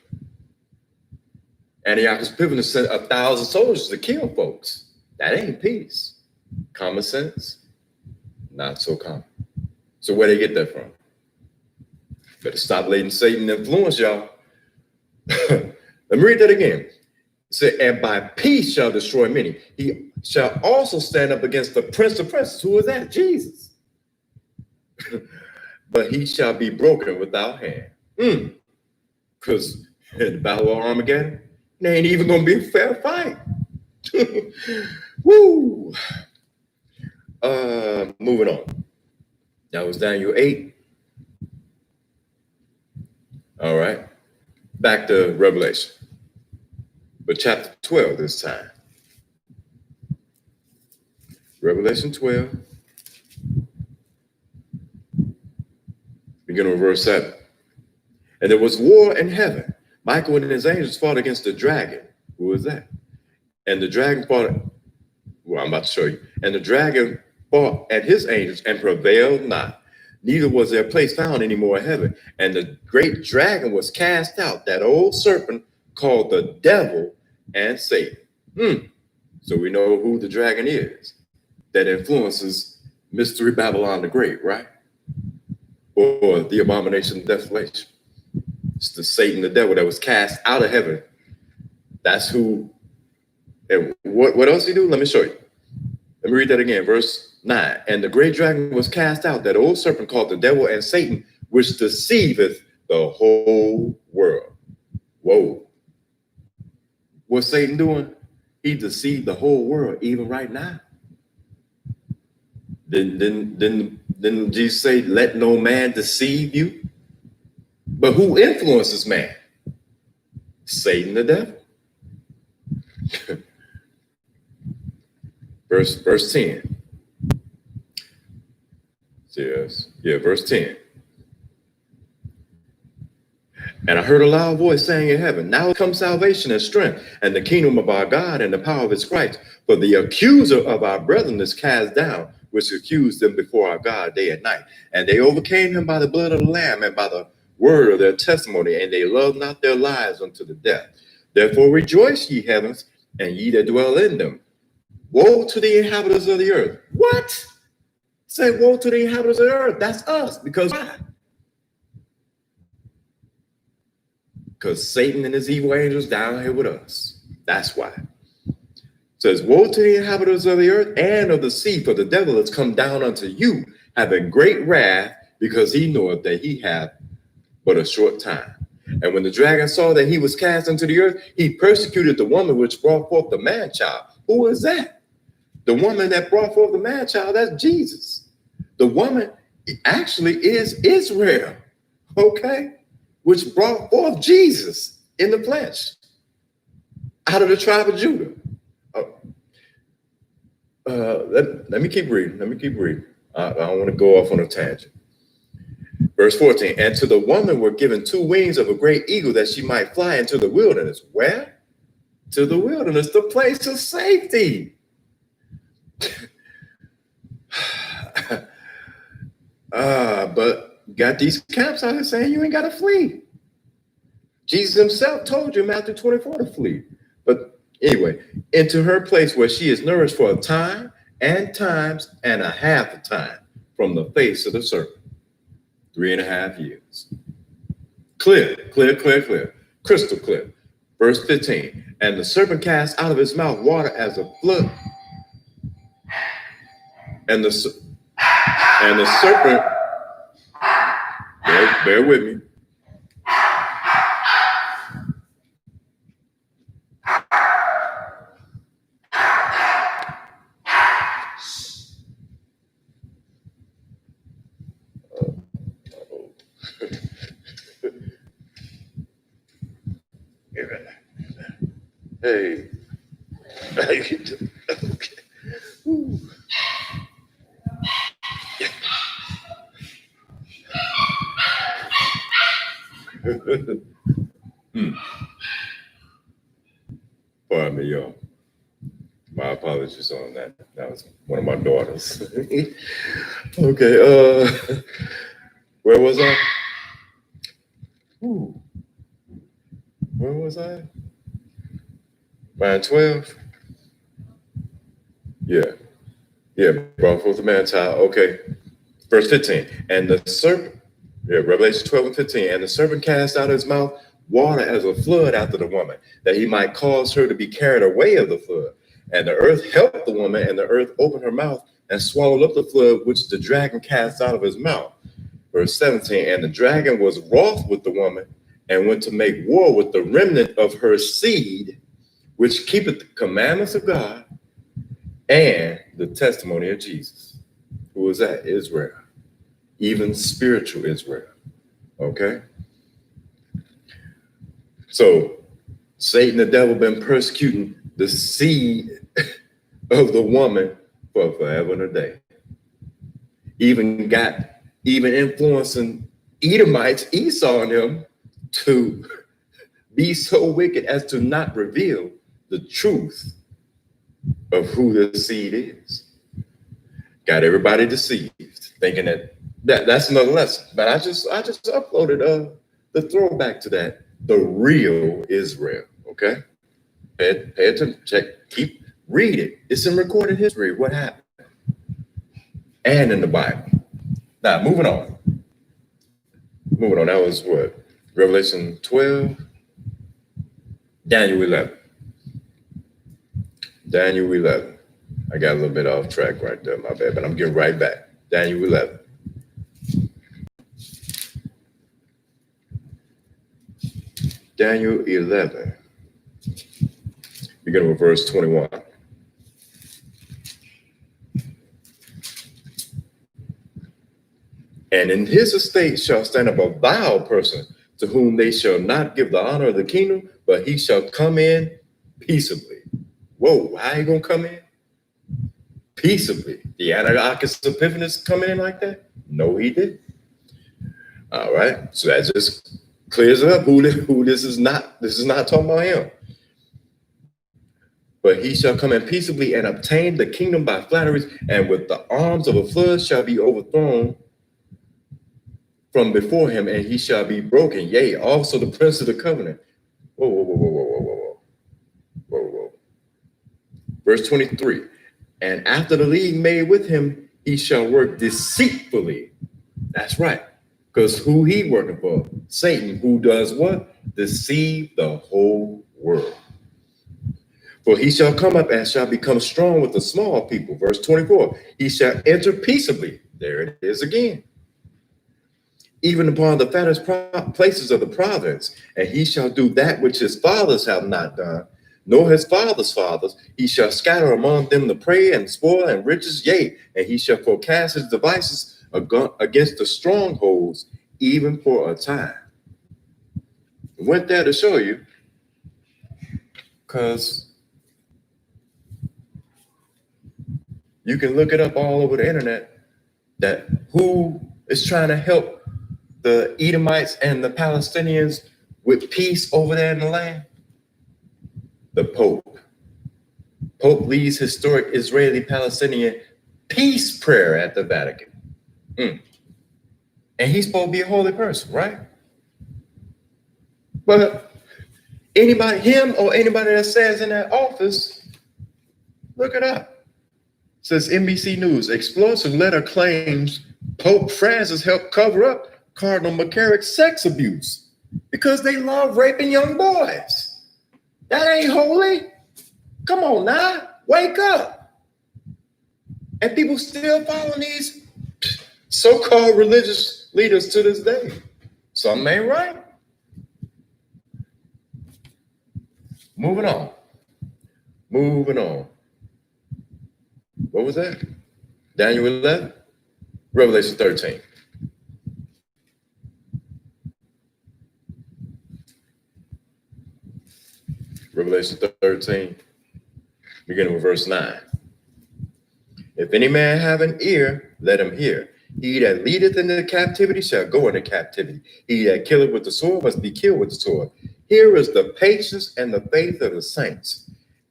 Antiochus Epiphanes sent 1,000 soldiers to kill folks. That ain't peace. Common sense, not so common. So where they get that from? Better stop letting Satan influence y'all. Let me read that again. It said, and by peace shall destroy many. He shall also stand up against the prince of princes. Who is that? Jesus. But he shall be broken without hand. Because in the battle of Armageddon, there ain't even going to be a fair fight. Woo. Moving on. That was Daniel 8. All right. Back to Revelation. But chapter 12 this time. Revelation 12. Beginning with verse 7. And there was war in heaven. Michael and his angels fought against the dragon. Who is that? And the dragon fought. Well, I'm about to show you. And the dragon fought at his angels and prevailed not. Neither was their place found anymore in heaven. And the great dragon was cast out, that old serpent called the devil and Satan. So we know who the dragon is that influences Mystery Babylon the Great, right? Or the abomination of desolation. It's the Satan, the devil that was cast out of heaven. That's who. And what else he do? Let me show you. Let me read that again. Verse 9. And the great dragon was cast out, that old serpent called the devil and Satan, which deceiveth the whole world. Whoa. What's Satan doing? He deceived the whole world, even right now. Didn't Jesus say, let no man deceive you? But who influences man? Satan, the devil. Verse 10. Yes. Yeah, verse 10. And I heard a loud voice saying in heaven, now comes salvation and strength and the kingdom of our God and the power of his Christ. For the accuser of our brethren is cast down, which accused them before our God day and night. And they overcame him by the blood of the Lamb and by the word of their testimony, and they loved not their lives unto the death. Therefore rejoice, ye heavens, and ye that dwell in them. Woe to the inhabitants of the earth. What? Say, woe to the inhabitants of the earth. That's us. Because why? Because Satan and his evil angels down here with us. That's why. It says, woe to the inhabitants of the earth and of the sea, for the devil has come down unto you, having great wrath, because he knoweth that he hath but a short time. And when the dragon saw that he was cast into the earth, he persecuted the woman which brought forth the man child. Who is that? The woman that brought forth the man child, that's Jesus. The woman actually is Israel, okay? Which brought forth Jesus in the flesh out of the tribe of Judah. Let me keep reading. I don't want to go off on a tangent. Verse 14, and to the woman were given 2 wings of a great eagle that she might fly into the wilderness. Where? To the wilderness, the place of safety. But got these camps out here saying you ain't got to flee. Jesus himself told you in Matthew 24 to flee. But anyway, into her place where she is nourished for a time and times and a half a time from the face of the serpent. 3.5 years. Clear. Crystal clear. Verse 15. And the serpent cast out of his mouth water as a flood. And the serpent, bear with me. Hey. Okay. Ooh. Pardon me, y'all. My apologies on that. That was one of my daughters. Okay. Where was I? Ooh. Where was I? Line 12. Yeah. Brought forth the man child. Okay. Verse 15. And the serpent, Revelation 12 and 15. And the serpent cast out of his mouth water as a flood after the woman, that he might cause her to be carried away of the flood. And the earth helped the woman, and the earth opened her mouth and swallowed up the flood which the dragon cast out of his mouth. Verse 17. And the dragon was wroth with the woman, and went to make war with the remnant of her seed, which keepeth the commandments of God and the testimony of Jesus. Who is that? Israel. Even spiritual Israel. Okay? So Satan, the devil, been persecuting the seed of the woman for forever and a day. Even influencing Edomites, Esau and them, to be so wicked as to not reveal the truth of who the seed is. Got everybody deceived, thinking that's another lesson. But I just uploaded the throwback to that, the real Israel. Okay, pay attention, read it. It's in recorded history what happened, and in the Bible. Now moving on. That was what? Revelation 12, Daniel 11. I got a little bit off track right there, my bad, but I'm getting right back. Daniel 11. Daniel 11, beginning with verse 21. And in his estate shall stand up a vile person, to whom they shall not give the honor of the kingdom, but he shall come in peaceably. Whoa, how you gonna come in? Peaceably. The Antiochus Epiphanes come in like that? No, he didn't. All right, so that just clears it up who this is not. This is not talking about him. But he shall come in peaceably and obtain the kingdom by flatteries, and with the arms of a flood shall be overthrown from before him, and he shall be broken. Yea, also the prince of the covenant. Whoa. Verse 23. And after the league made with him, he shall work deceitfully. That's right. Because who he working for? Satan, who does what? Deceive the whole world. For he shall come up and shall become strong with the small people. Verse 24, he shall enter peaceably. There it is again. Even upon the fattest places of the province, and he shall do that which his fathers have not done, nor his fathers' fathers. He shall scatter among them the prey and spoil and riches, yea, and he shall forecast his devices against the strongholds, even for a time. I went there to show you, because you can look it up all over the internet, that who is trying to help the Edomites and the Palestinians with peace over there in the land? The Pope. Pope leads historic Israeli-Palestinian peace prayer at the Vatican. And he's supposed to be a holy person, right? But anybody, him or anybody that stands in that office, look it up. It says NBC News, explosive letter claims Pope Francis helped cover up Cardinal McCarrick's sex abuse because they love raping young boys. That ain't holy. Come on now, wake up. And people still following these so-called religious leaders to this day. Something ain't right. Moving on. What was that? Daniel 11, Revelation 13. Revelation 13, beginning with verse 9. If any man have an ear, let him hear. He that leadeth into captivity shall go into captivity. He that killeth with the sword must be killed with the sword. Here is the patience and the faith of the saints.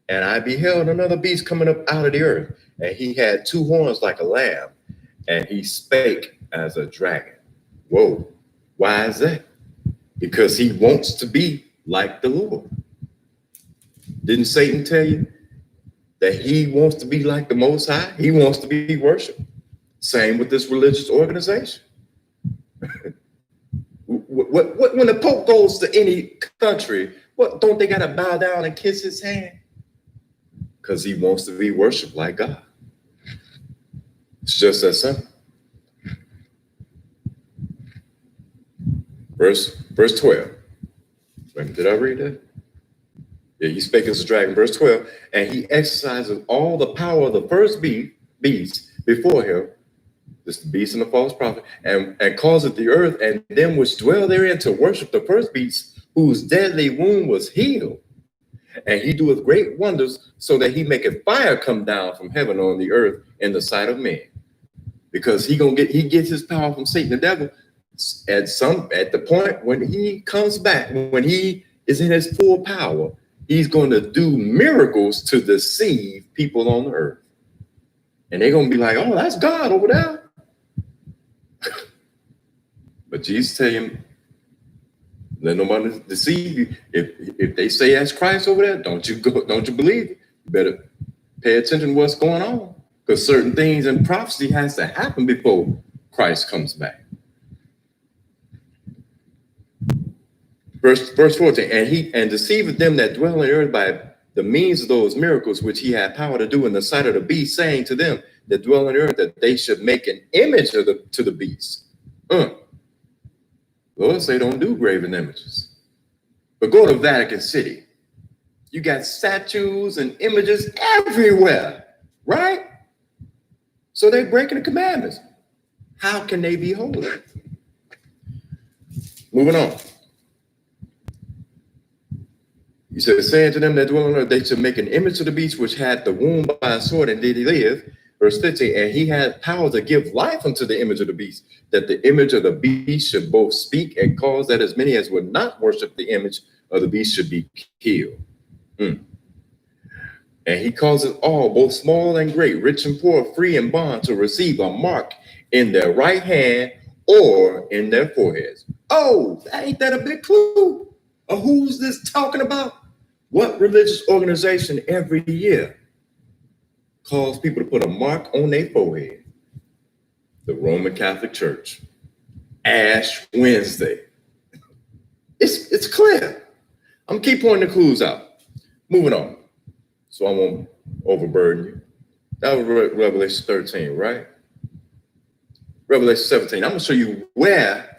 And I beheld another beast coming up out of the earth, and he had two horns like a lamb, and he spake as a dragon. Whoa, why is that? Because he wants to be like the Lord. Didn't Satan tell you that he wants to be like the Most High? He wants to be worshiped. Same with this religious organization. When the Pope goes to any country, what don't they got to bow down and kiss his hand? Because he wants to be worshiped like God. It's just that simple. Verse 12. Wait, did I read that? Yeah, he spake as a dragon, verse 12, and he exercises all the power of the first beast before him, this the beast and the false prophet, and causeth the earth and them which dwell therein to worship the first beast, whose deadly wound was healed. And he doeth great wonders, so that he maketh fire come down from heaven on the earth in the sight of men. Because he gets his power from Satan, the devil, at the point when he comes back, when he is in his full power. He's going to do miracles to deceive people on the earth. And they're going to be like, oh, that's God over there. But Jesus tell him, let nobody deceive you. If they say that's Christ over there, don't you believe it. You better pay attention to what's going on. Because certain things in prophecy has to happen before Christ comes back. Verse 14, and deceiveth them that dwell on the earth by the means of those miracles which he had power to do in the sight of the beast, saying to them that dwell on the earth that they should make an image to the beast. Lord say don't do graven images. But go to Vatican City. You got statues and images everywhere, right? So they're breaking the commandments. How can they be holy? Moving on. He said, saying to them that dwell on earth, they should make an image to the beast which had the wound by a sword, and did he live? Verse 15, and he had power to give life unto the image of the beast, that the image of the beast should both speak and cause that as many as would not worship the image of the beast should be killed. And he causes all, both small and great, rich and poor, free and bond, to receive a mark in their right hand or in their foreheads. Oh, ain't that a big clue of who's this talking about? What religious organization every year calls people to put a mark on their forehead? the Roman Catholic Church, Ash Wednesday. It's clear. I'm gonna keep pointing the clues out. Moving on, so I won't overburden you. That was Revelation 13, right? Revelation 17. I'm gonna show you where,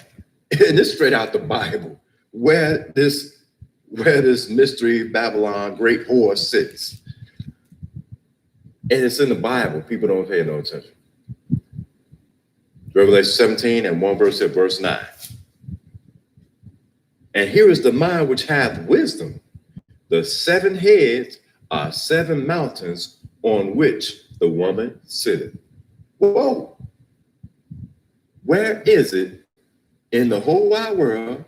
and this is straight out the Bible, where this mystery Babylon great whore sits. And it's in the Bible. People don't pay no attention. Revelation 17 and 1 verse at verse 9. And here is the mind which hath wisdom. The 7 heads are 7 mountains on which the woman sitteth. Whoa. Where is it in the whole wide world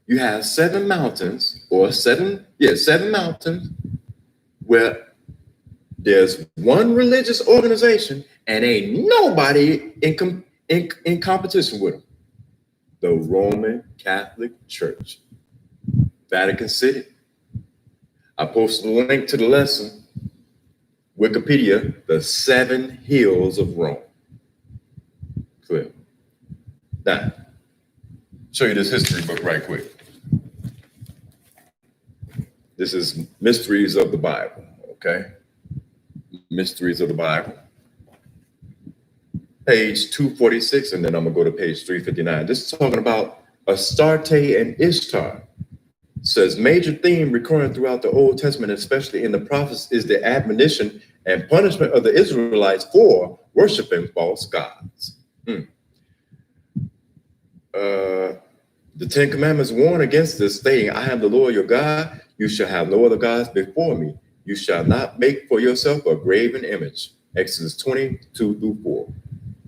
you have 7 mountains or 7 mountains where there's one religious organization and ain't nobody in competition with them? The Roman Catholic Church, Vatican City. I posted a link to the lesson, Wikipedia, the 7 hills of Rome. Clear. Now, show you this history book right quick. This is Mysteries of the Bible, okay? Mysteries of the Bible. Page 246, and then I'm gonna go to page 359. This is talking about Astarte and Ishtar. It says major theme recurring throughout the Old Testament, especially in the prophets, is the admonition and punishment of the Israelites for worshiping false gods. The 10 Commandments warn against this, saying, I am the Lord your God. You shall have no other gods before me. You shall not make for yourself a graven image. Exodus 22-4.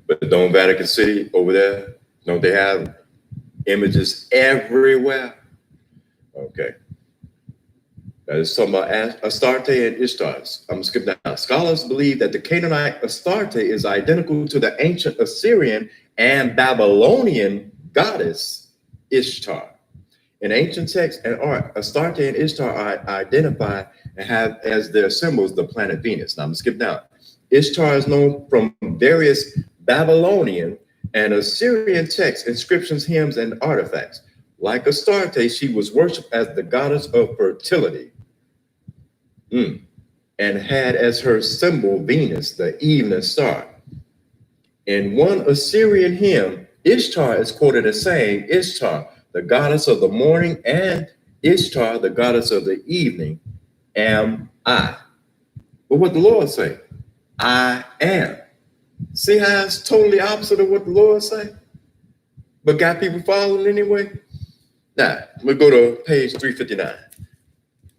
But don't Vatican City over there, don't they have images everywhere? Okay. That is talking about Astarte and Ishtar. I'm going to skip down. Scholars believe that the Canaanite Astarte is identical to the ancient Assyrian and Babylonian goddess Ishtar. In ancient texts and art, Astarte and Ishtar are identified and have as their symbols the planet Venus. Now I'm going to skip down. Ishtar is known from various Babylonian and Assyrian texts, inscriptions, hymns, and artifacts. Like Astarte, she was worshipped as the goddess of fertility, and had as her symbol Venus, the evening star. In one Assyrian hymn, Ishtar is quoted as saying, Ishtar, the goddess of the morning, and Ishtar, the goddess of the evening, am I. But what the Lord say? I am. See how it's totally opposite of what the Lord say? But got people following anyway? Now, we'll go to page 359.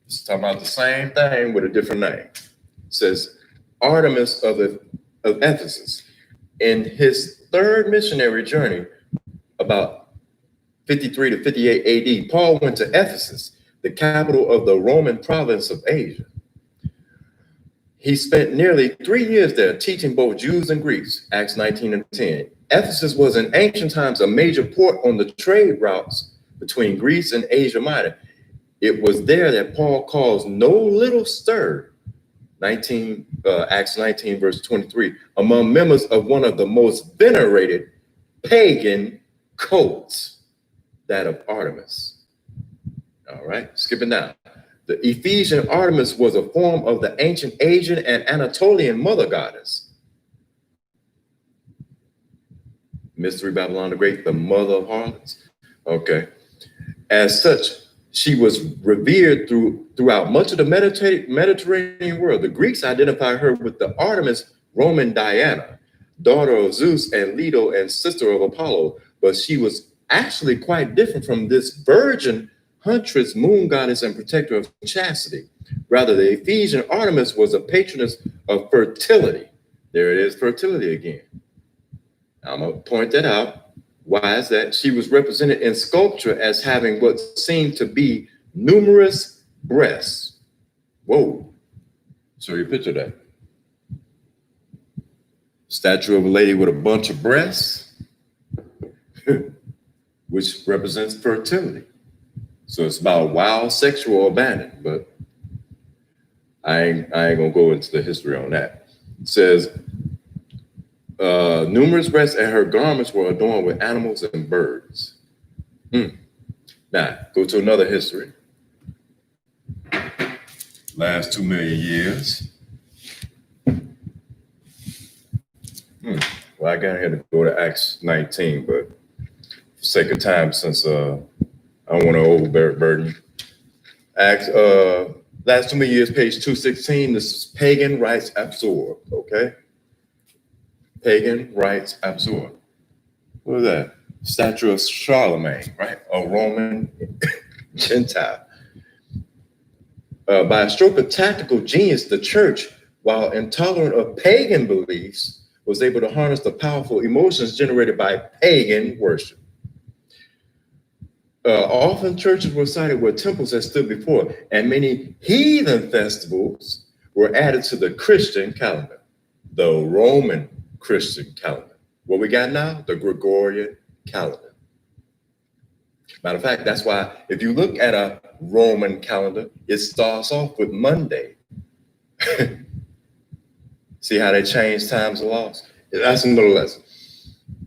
It's talking about the same thing with a different name. It says, Artemis of Ephesus. In his 3rd missionary journey, about 53 to 58 AD, Paul went to Ephesus, the capital of the Roman province of Asia. He spent nearly 3 years there teaching both Jews and Greeks, Acts 19 and 10. Ephesus was in ancient times a major port on the trade routes between Greece and Asia Minor. It was there that Paul caused no little stir, Acts 19 verse 23, among members of one of the most venerated pagan cults, that of Artemis. All right, skipping down. The Ephesian Artemis was a form of the ancient Asian and Anatolian mother goddess. Mystery Babylon the Great, the mother of harlots. Okay. As such, she was revered throughout much of the Mediterranean world. The Greeks identify her with the Artemis Roman Diana, daughter of Zeus and Leto and sister of Apollo, but she was actually quite different from this virgin huntress, moon goddess, and protector of chastity. Rather, the Ephesian Artemis was a patroness of fertility. There it is, fertility again. I'm going to point that out. Why is that? She was represented in sculpture as having what seemed to be numerous breasts. Whoa. Show you a picture of that. Statue of a lady with a bunch of breasts, which represents fertility. So it's about wild sexual abandon, but I ain't gonna go into the history on that. It says, Numerous breasts, and her garments were adorned with animals and birds. Now, go to another history. Last 2 million years. Well, I got here to go to Acts 19, but for sake of time, since I don't want to overburden. Acts, last 2 million years, page 216. This is pagan rites absorbed, okay? Pagan rites absorbed. What is that? Statue of Charlemagne, right? A Roman Gentile. By a stroke of tactical genius, the church, while intolerant of pagan beliefs, was able to harness the powerful emotions generated by pagan worship. Often churches were cited where temples had stood before, and many heathen festivals were added to the Christian calendar, the Roman Christian calendar. What we got now? The Gregorian calendar. Matter of fact, that's why if you look at a Roman calendar, it starts off with Monday. See how they changed times and laws? That's another lesson.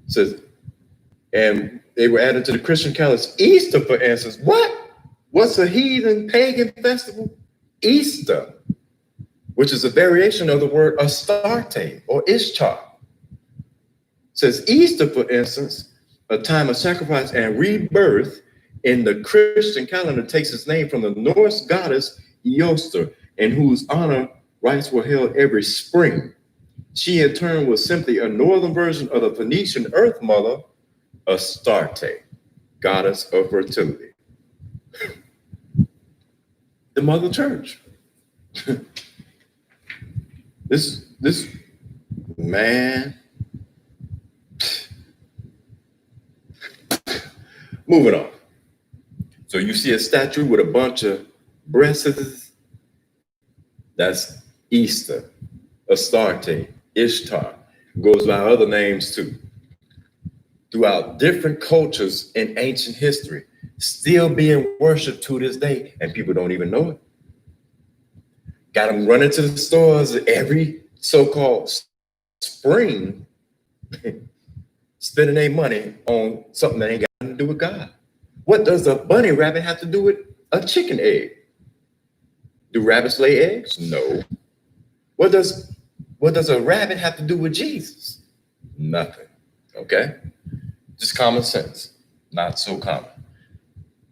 It says, and they were added to the Christian calendar. Easter, for instance. What? What's a heathen pagan festival? Easter, which is a variation of the word Astarte or Ishtar. It says Easter, for instance, a time of sacrifice and rebirth in the Christian calendar, takes its name from the Norse goddess Eostre, in whose honor rites were held every spring. She, in turn, was simply a northern version of the Phoenician earth mother, Astarte, goddess of fertility. The mother church. This man. Moving on. So you see a statue with a bunch of breasts. That's Easter, Astarte, Ishtar. Goes by other names too. Throughout different cultures in ancient history, still being worshipped to this day, and people don't even know it. Got them running to the stores every so-called spring, spending their money on something that ain't got nothing to do with God. What does a bunny rabbit have to do with a chicken egg? Do rabbits lay eggs? No. What does a rabbit have to do with Jesus? Nothing. Okay? Just common sense. Not so common.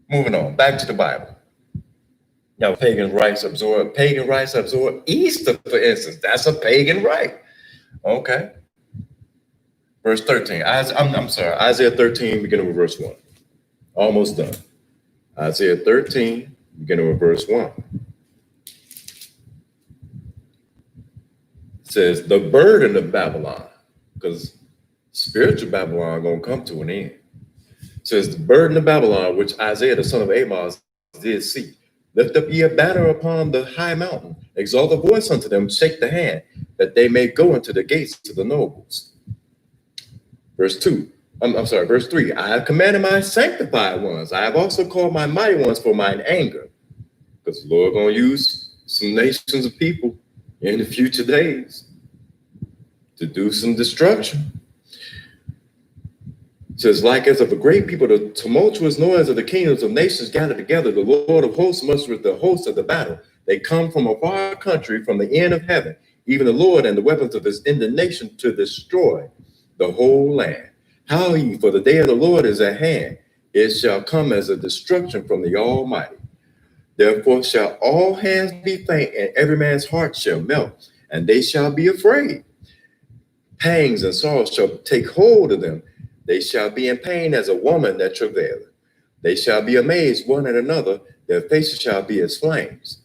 Moving on, back to the Bible. Now, pagan rites absorb Easter, for instance. That's a pagan rite. Okay. Verse 13. I'm sorry, Isaiah 13, beginning with verse 1. Almost done. Isaiah 13, beginning with verse 1. It says, the burden of Babylon, because spiritual Babylon going to come to an end. It says, the burden of Babylon, which Isaiah, the son of Amos, did see. Lift up ye a banner upon the high mountain. Exalt a voice unto them, shake the hand, that they may go into the gates to the nobles. Verse 3. I have commanded my sanctified ones. I have also called my mighty ones for mine anger. Because the Lord going to use some nations of people in the future days to do some destruction. It says, like as of a great people, the tumultuous noise of the kingdoms of nations gather together, the Lord of hosts mustereth the host of the battle. They come from a far country, from the end of heaven, even the Lord and the weapons of his indignation to destroy the whole land. How ye, for the day of the Lord is at hand. It shall come as a destruction from the Almighty. Therefore shall all hands be faint, and every man's heart shall melt, and they shall be afraid. Pangs and sorrows shall take hold of them. They shall be in pain as a woman that travaileth. They shall be amazed one at another. Their faces shall be as flames.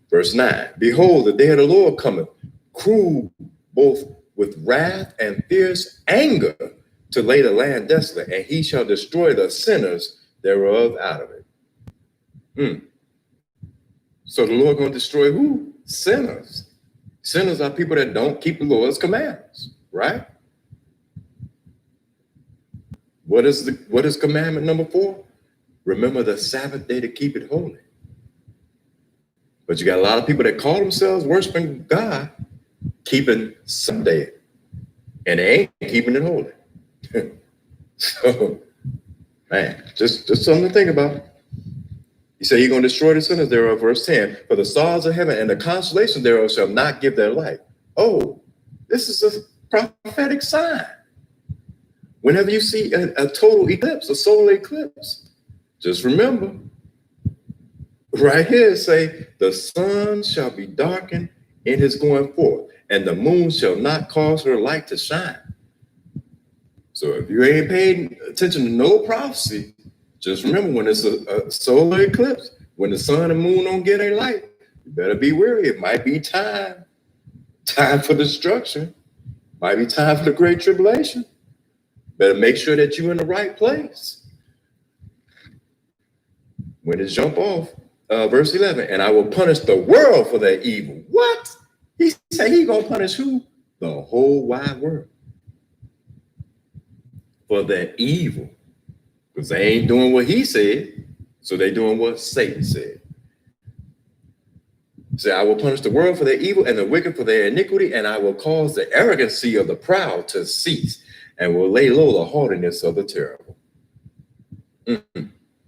Verse 9. Behold, the day of the Lord cometh, cruel both with wrath and fierce anger, to lay the land desolate, and he shall destroy the sinners thereof out of it. So the Lord going to destroy who? Sinners. Sinners are people that don't keep the Lord's commandments, right? What is commandment number 4? Remember the Sabbath day to keep it holy. But you got a lot of people that call themselves worshiping God, keeping Sunday and they ain't keeping it holy. So, man, just something to think about. He said he's going to destroy the sinners thereof, verse 10. For the stars of heaven and the constellations thereof shall not give their light. Oh, this is a prophetic sign. Whenever you see a total eclipse, a solar eclipse, just remember, right here say, the sun shall be darkened in his going forth, and the moon shall not cause her light to shine. So if you ain't paying attention to no prophecy, just remember when it's a solar eclipse, when the sun and moon don't get a light, you better be wary. It might be time for destruction, might be time for the great tribulation. Better make sure that you're in the right place. When it jump off, verse 11, and I will punish the world for their evil. What? He said he gonna punish who? The whole wide world for their evil. Because they ain't doing what he said, so they doing what Satan said. He said, I will punish the world for their evil and the wicked for their iniquity, and I will cause the arrogancy of the proud to cease, and will lay low the haughtiness of the terrible.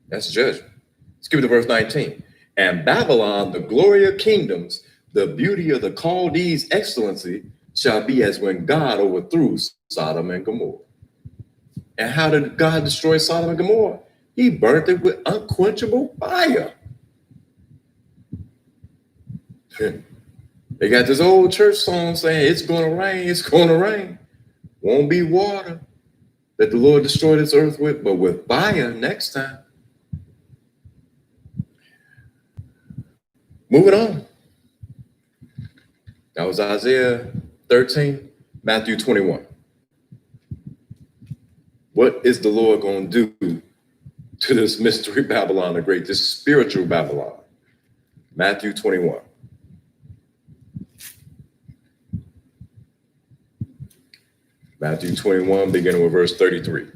That's judgment. Let's give it to verse 19. And Babylon, the glory of kingdoms, the beauty of the Chaldees' excellency, shall be as when God overthrew Sodom and Gomorrah. And how did God destroy Sodom and Gomorrah? He burnt it with unquenchable fire. They got this old church song saying, it's going to rain, it's going to rain. Won't be water that the Lord destroyed this earth with, but with fire next time. Moving on. That was Isaiah 13, Matthew 21. What is the Lord going to do to this mystery Babylon the Great, this spiritual Babylon? Matthew 21. Matthew 21, beginning with verse 33.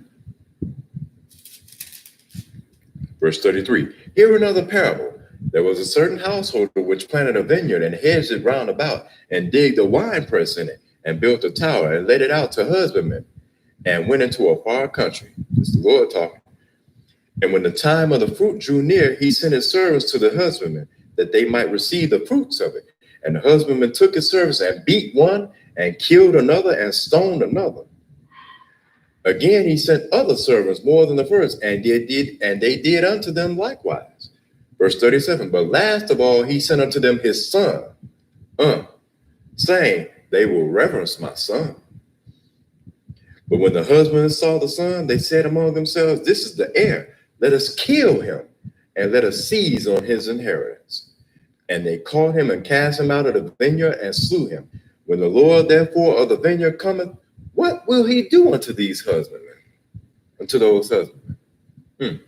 Verse 33. Hear another parable. There was a certain householder which planted a vineyard and hedged it round about, and digged a winepress in it, and built a tower, and let it out to husbandmen, and went into a far country. This is the Lord talking. And when the time of the fruit drew near, he sent his servants to the husbandmen, that they might receive the fruits of it. And the husbandman took his servants and beat one, and killed another, and stoned another. Again, he sent other servants more than the first, and they did unto them likewise. Verse 37, but last of all, he sent unto them his son, saying, they will reverence my son. But when the husband saw the son, they said among themselves, this is the heir. Let us kill him, and let us seize on his inheritance. And they caught him and cast him out of the vineyard and slew him. When the Lord therefore of the vineyard cometh, what will he do unto these husbandmen? Unto those husbandmen?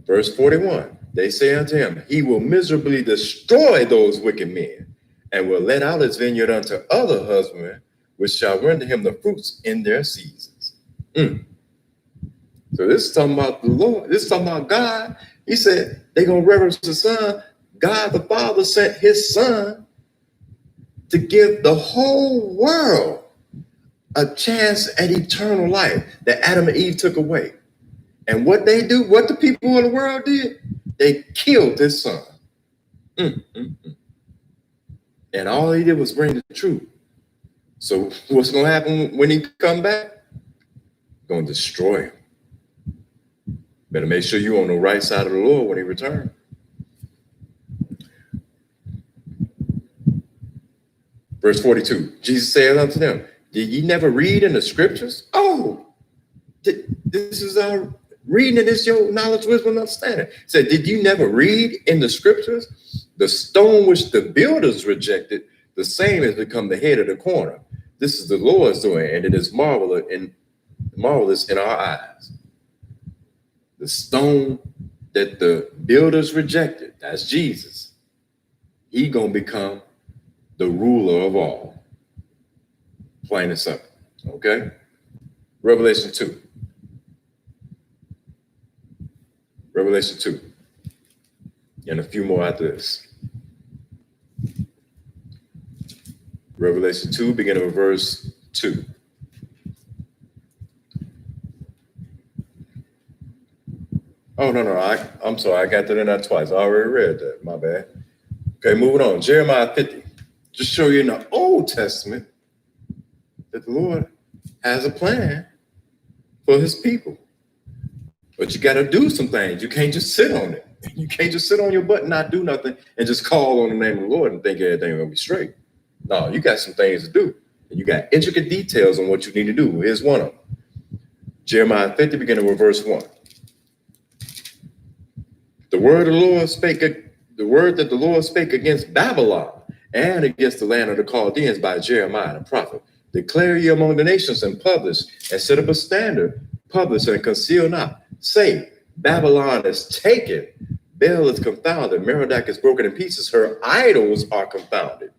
Verse 41, they say unto him, he will miserably destroy those wicked men, and will let out his vineyard unto other husbandmen, which shall render him the fruits in their seasons. So this is talking about the Lord. This is talking about God. He said they're going to reverence the Son. God the Father sent his Son to give the whole world a chance at eternal life that Adam and Eve took away. And what they do, what the people in the world did, they killed his Son. And all he did was bring the truth. So what's going to happen when he come back? Going to destroy him. Better make sure you're on the right side of the Lord when he returns. Verse 42, Jesus said unto them, did ye never read in the scriptures? Oh, this is our reading, and this your knowledge, wisdom, and understanding. Said, did you never read in the scriptures? The stone which the builders rejected, the same has become the head of the corner. This is the Lord's doing, and it is marvelous in our eyes. The stone that the builders rejected, that's Jesus. He gonna become the ruler of all. Plain and simple. Okay? Revelation 2. Revelation 2. And a few more after this. Revelation 2, beginning with verse 2. Oh, no, I'm sorry. I got that in there twice. I already read that. My bad. Okay, moving on. Jeremiah 50. Just show you in the Old Testament that the Lord has a plan for his people. But you got to do some things. You can't just sit on it. You can't just sit on your butt and not do nothing and just call on the name of the Lord and think everything's going to be straight. No, you got some things to do. And you got intricate details on what you need to do. Here's one of them. Jeremiah 50, beginning with verse 1. The word that the Lord spake against Babylon and against the land of the Chaldeans by Jeremiah the prophet. Declare ye among the nations and publish, and set up a standard, publish and conceal not. Say, Babylon is taken, Bel is confounded, Merodach is broken in pieces, her idols are confounded,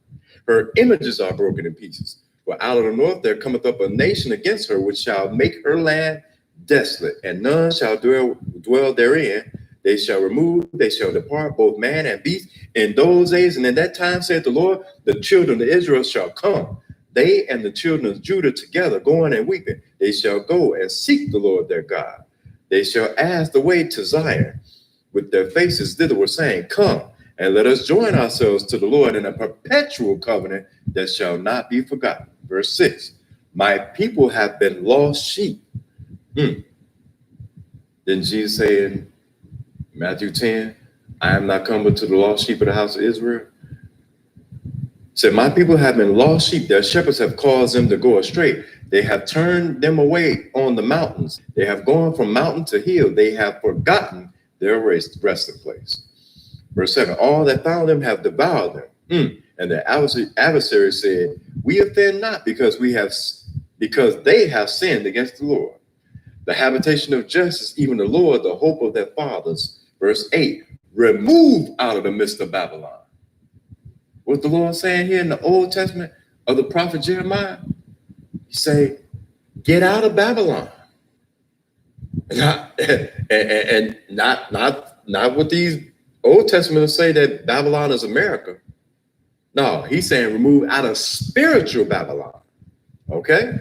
her images are broken in pieces. For out of the north there cometh up a nation against her, which shall make her land desolate, and none shall dwell therein. They shall remove, they shall depart, both man and beast. In those days and in that time, saith the Lord, the children of Israel shall come, they and the children of Judah together, going and weeping. They shall go and seek the Lord their God. They shall ask the way to Zion, with their faces thitherward, saying, come, and let us join ourselves to the Lord in a perpetual covenant that shall not be forgotten. Verse 6, my people have been lost sheep. Didn't Jesus say in Matthew 10, I am not come but to the lost sheep of the house of Israel? Said, my people have been lost sheep. Their shepherds have caused them to go astray. They have turned them away on the mountains. They have gone from mountain to hill. They have forgotten their resting place. Verse 7, all that found them have devoured them. And their adversary said, we offend not because they have sinned against the Lord. The habitation of justice, even the Lord, the hope of their fathers. Verse 8, remove out of the midst of Babylon. What's the Lord saying here in the Old Testament of the prophet Jeremiah? He say, get out of Babylon. Not what these Old Testaments say that Babylon is America. No, he's saying remove out of spiritual Babylon. Okay?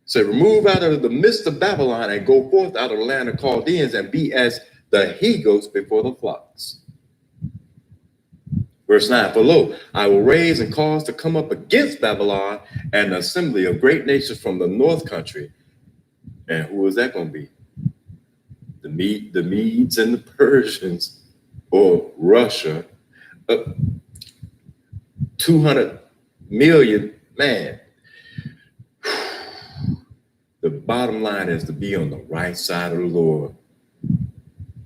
So remove out of the midst of Babylon and go forth out of the land of Chaldeans and be as the he-goats before the flocks. Verse 9, for lo, I will raise and cause to come up against Babylon an assembly of great nations from the north country. And who is that going to be? The Medes and the Persians, or Russia. 200 million, man. The bottom line is to be on the right side of the Lord.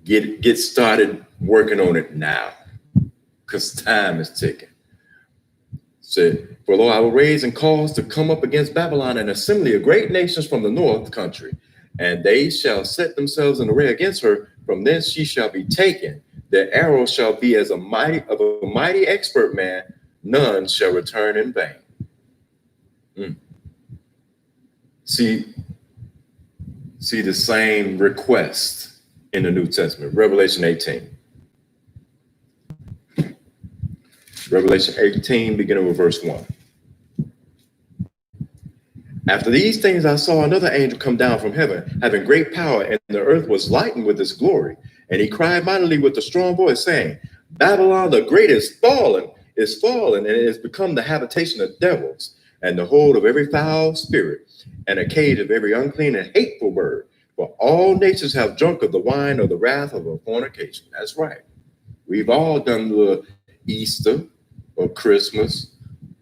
Get started working on it now, because time is ticking. Said, for lo, I will raise and cause to come up against Babylon an assembly of great nations from the north country, and they shall set themselves in array against her. From thence she shall be taken. Their arrow shall be as a mighty expert man. None shall return in vain. See the same request in the New Testament, Revelation 18. Revelation 18, beginning with verse 1. After these things, I saw another angel come down from heaven, having great power, and the earth was lightened with his glory. And he cried mightily with a strong voice, saying, Babylon the great is fallen, and it has become the habitation of devils, and the hold of every foul spirit, and a cage of every unclean and hateful bird. For all nations have drunk of the wine of the wrath of a fornication. That's right. We've all done the Easter or Christmas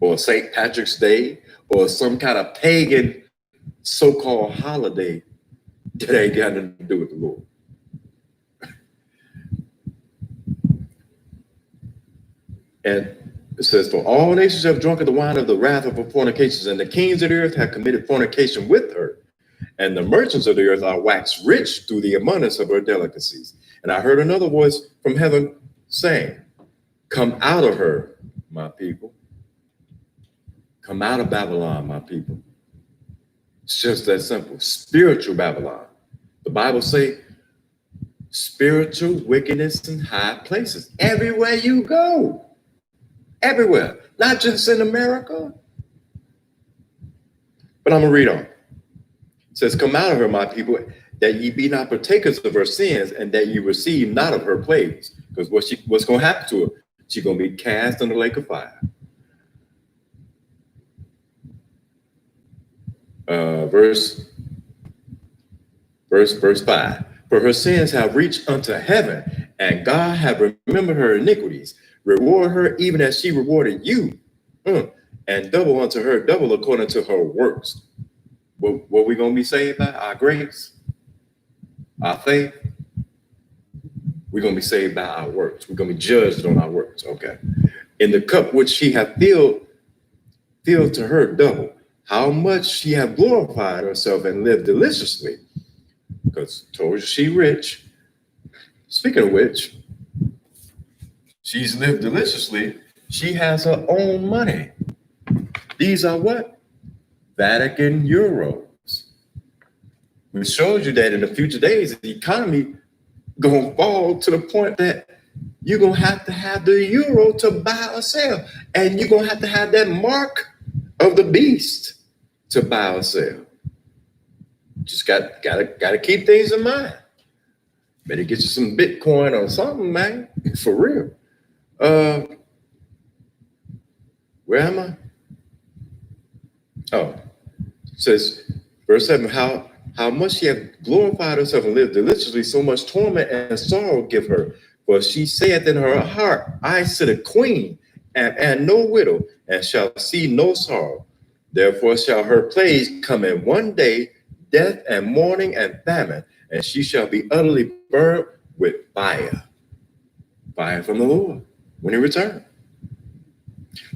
or St. Patrick's Day or some kind of pagan so-called holiday that ain't got nothing to do with the Lord. And it says, for all nations have drunk of the wine of the wrath of her fornications, and the kings of the earth have committed fornication with her. And the merchants of the earth are waxed rich through the abundance of her delicacies. And I heard another voice from heaven saying, come out of her, my people. Come out of Babylon, my people. It's just that simple. Spiritual Babylon. The Bible say spiritual wickedness in high places. Everywhere you go. everywhere, not just in America. But I'm going to read on. It says, come out of her, my people, that ye be not partakers of her sins, and that ye receive not of her plagues. Because what's going to happen to her? She's going to be cast in the lake of fire. Verse 5. For her sins have reached unto heaven, and God have remembered her iniquities. Reward her even as she rewarded you, and double unto her, double according to her works. What we going to be saved by? Our grace, our faith. We're going to be saved by our works. We're going to be judged on our works. Okay. In the cup which she hath filled to her double, how much she hath glorified herself and lived deliciously. Because told you she rich. Speaking of which, she's lived deliciously. She has her own money. These are what? Vatican euros. Which shows you that in the future days, the economy going to fall to the point that you're going to have the euro to buy or sell. And you're going to have that mark of the beast to buy or sell. Just gotta keep things in mind. Better get you some Bitcoin or something, man. For real. Where am I? Oh, it says, verse 7, how much she hath glorified herself and lived deliciously, so much torment and sorrow give her. For she saith in her heart, I sit a queen and no widow, and shall see no sorrow. Therefore shall her plagues come in one day, death and mourning and famine, and she shall be utterly burned with fire. Fire from the Lord when he returns.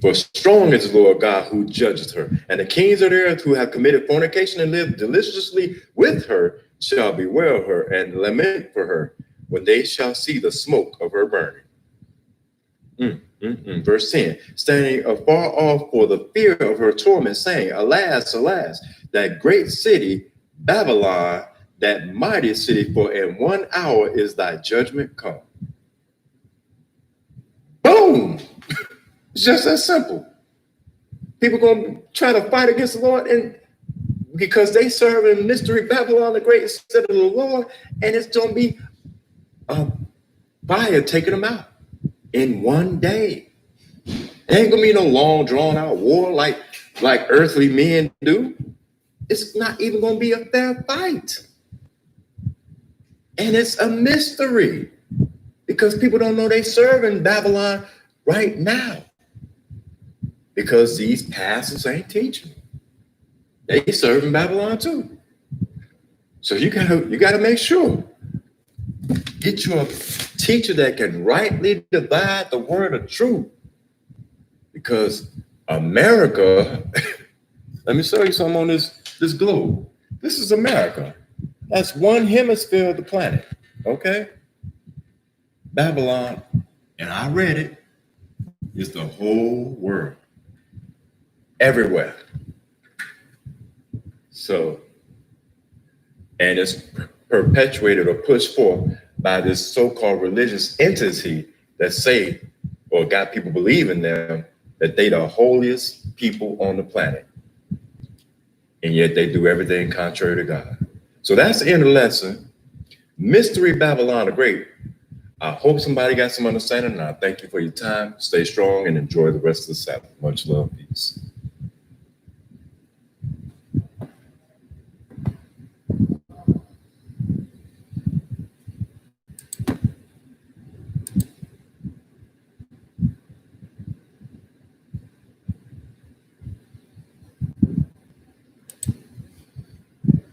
For strong is the Lord God who judges her, and the kings of the earth who have committed fornication and lived deliciously with her shall bewail her and lament for her when they shall see the smoke of her burning. Verse 10, standing afar off for the fear of her torment, saying, alas, alas, that great city, Babylon, that mighty city, for in 1 hour is thy judgment come. Boom! It's just that simple. People going to try to fight against the Lord, and because they serve in mystery Babylon the Great instead of the Lord, and it's going to be fire taking them out in one day. It ain't going to be no long, drawn-out war like earthly men do. It's not even going to be a fair fight. And it's a mystery because people don't know they serve in Babylon right now because these pastors ain't teaching. They serve in Babylon too. So you gotta make sure. Get you a teacher that can rightly divide the word of truth. Because America, let me show you something on this globe. This is America. That's one hemisphere of the planet. Okay? Babylon, and I read it, is the whole world. Everywhere. So, and it's perpetuated or pushed forth by this so-called religious entity that say, or got people believing them, that they the holiest people on the planet. And yet they do everything contrary to God. So that's the end of the lesson. Mystery Babylon the Great. I hope somebody got some understanding, and I thank you for your time. Stay strong and enjoy the rest of the Sabbath. Much love, peace.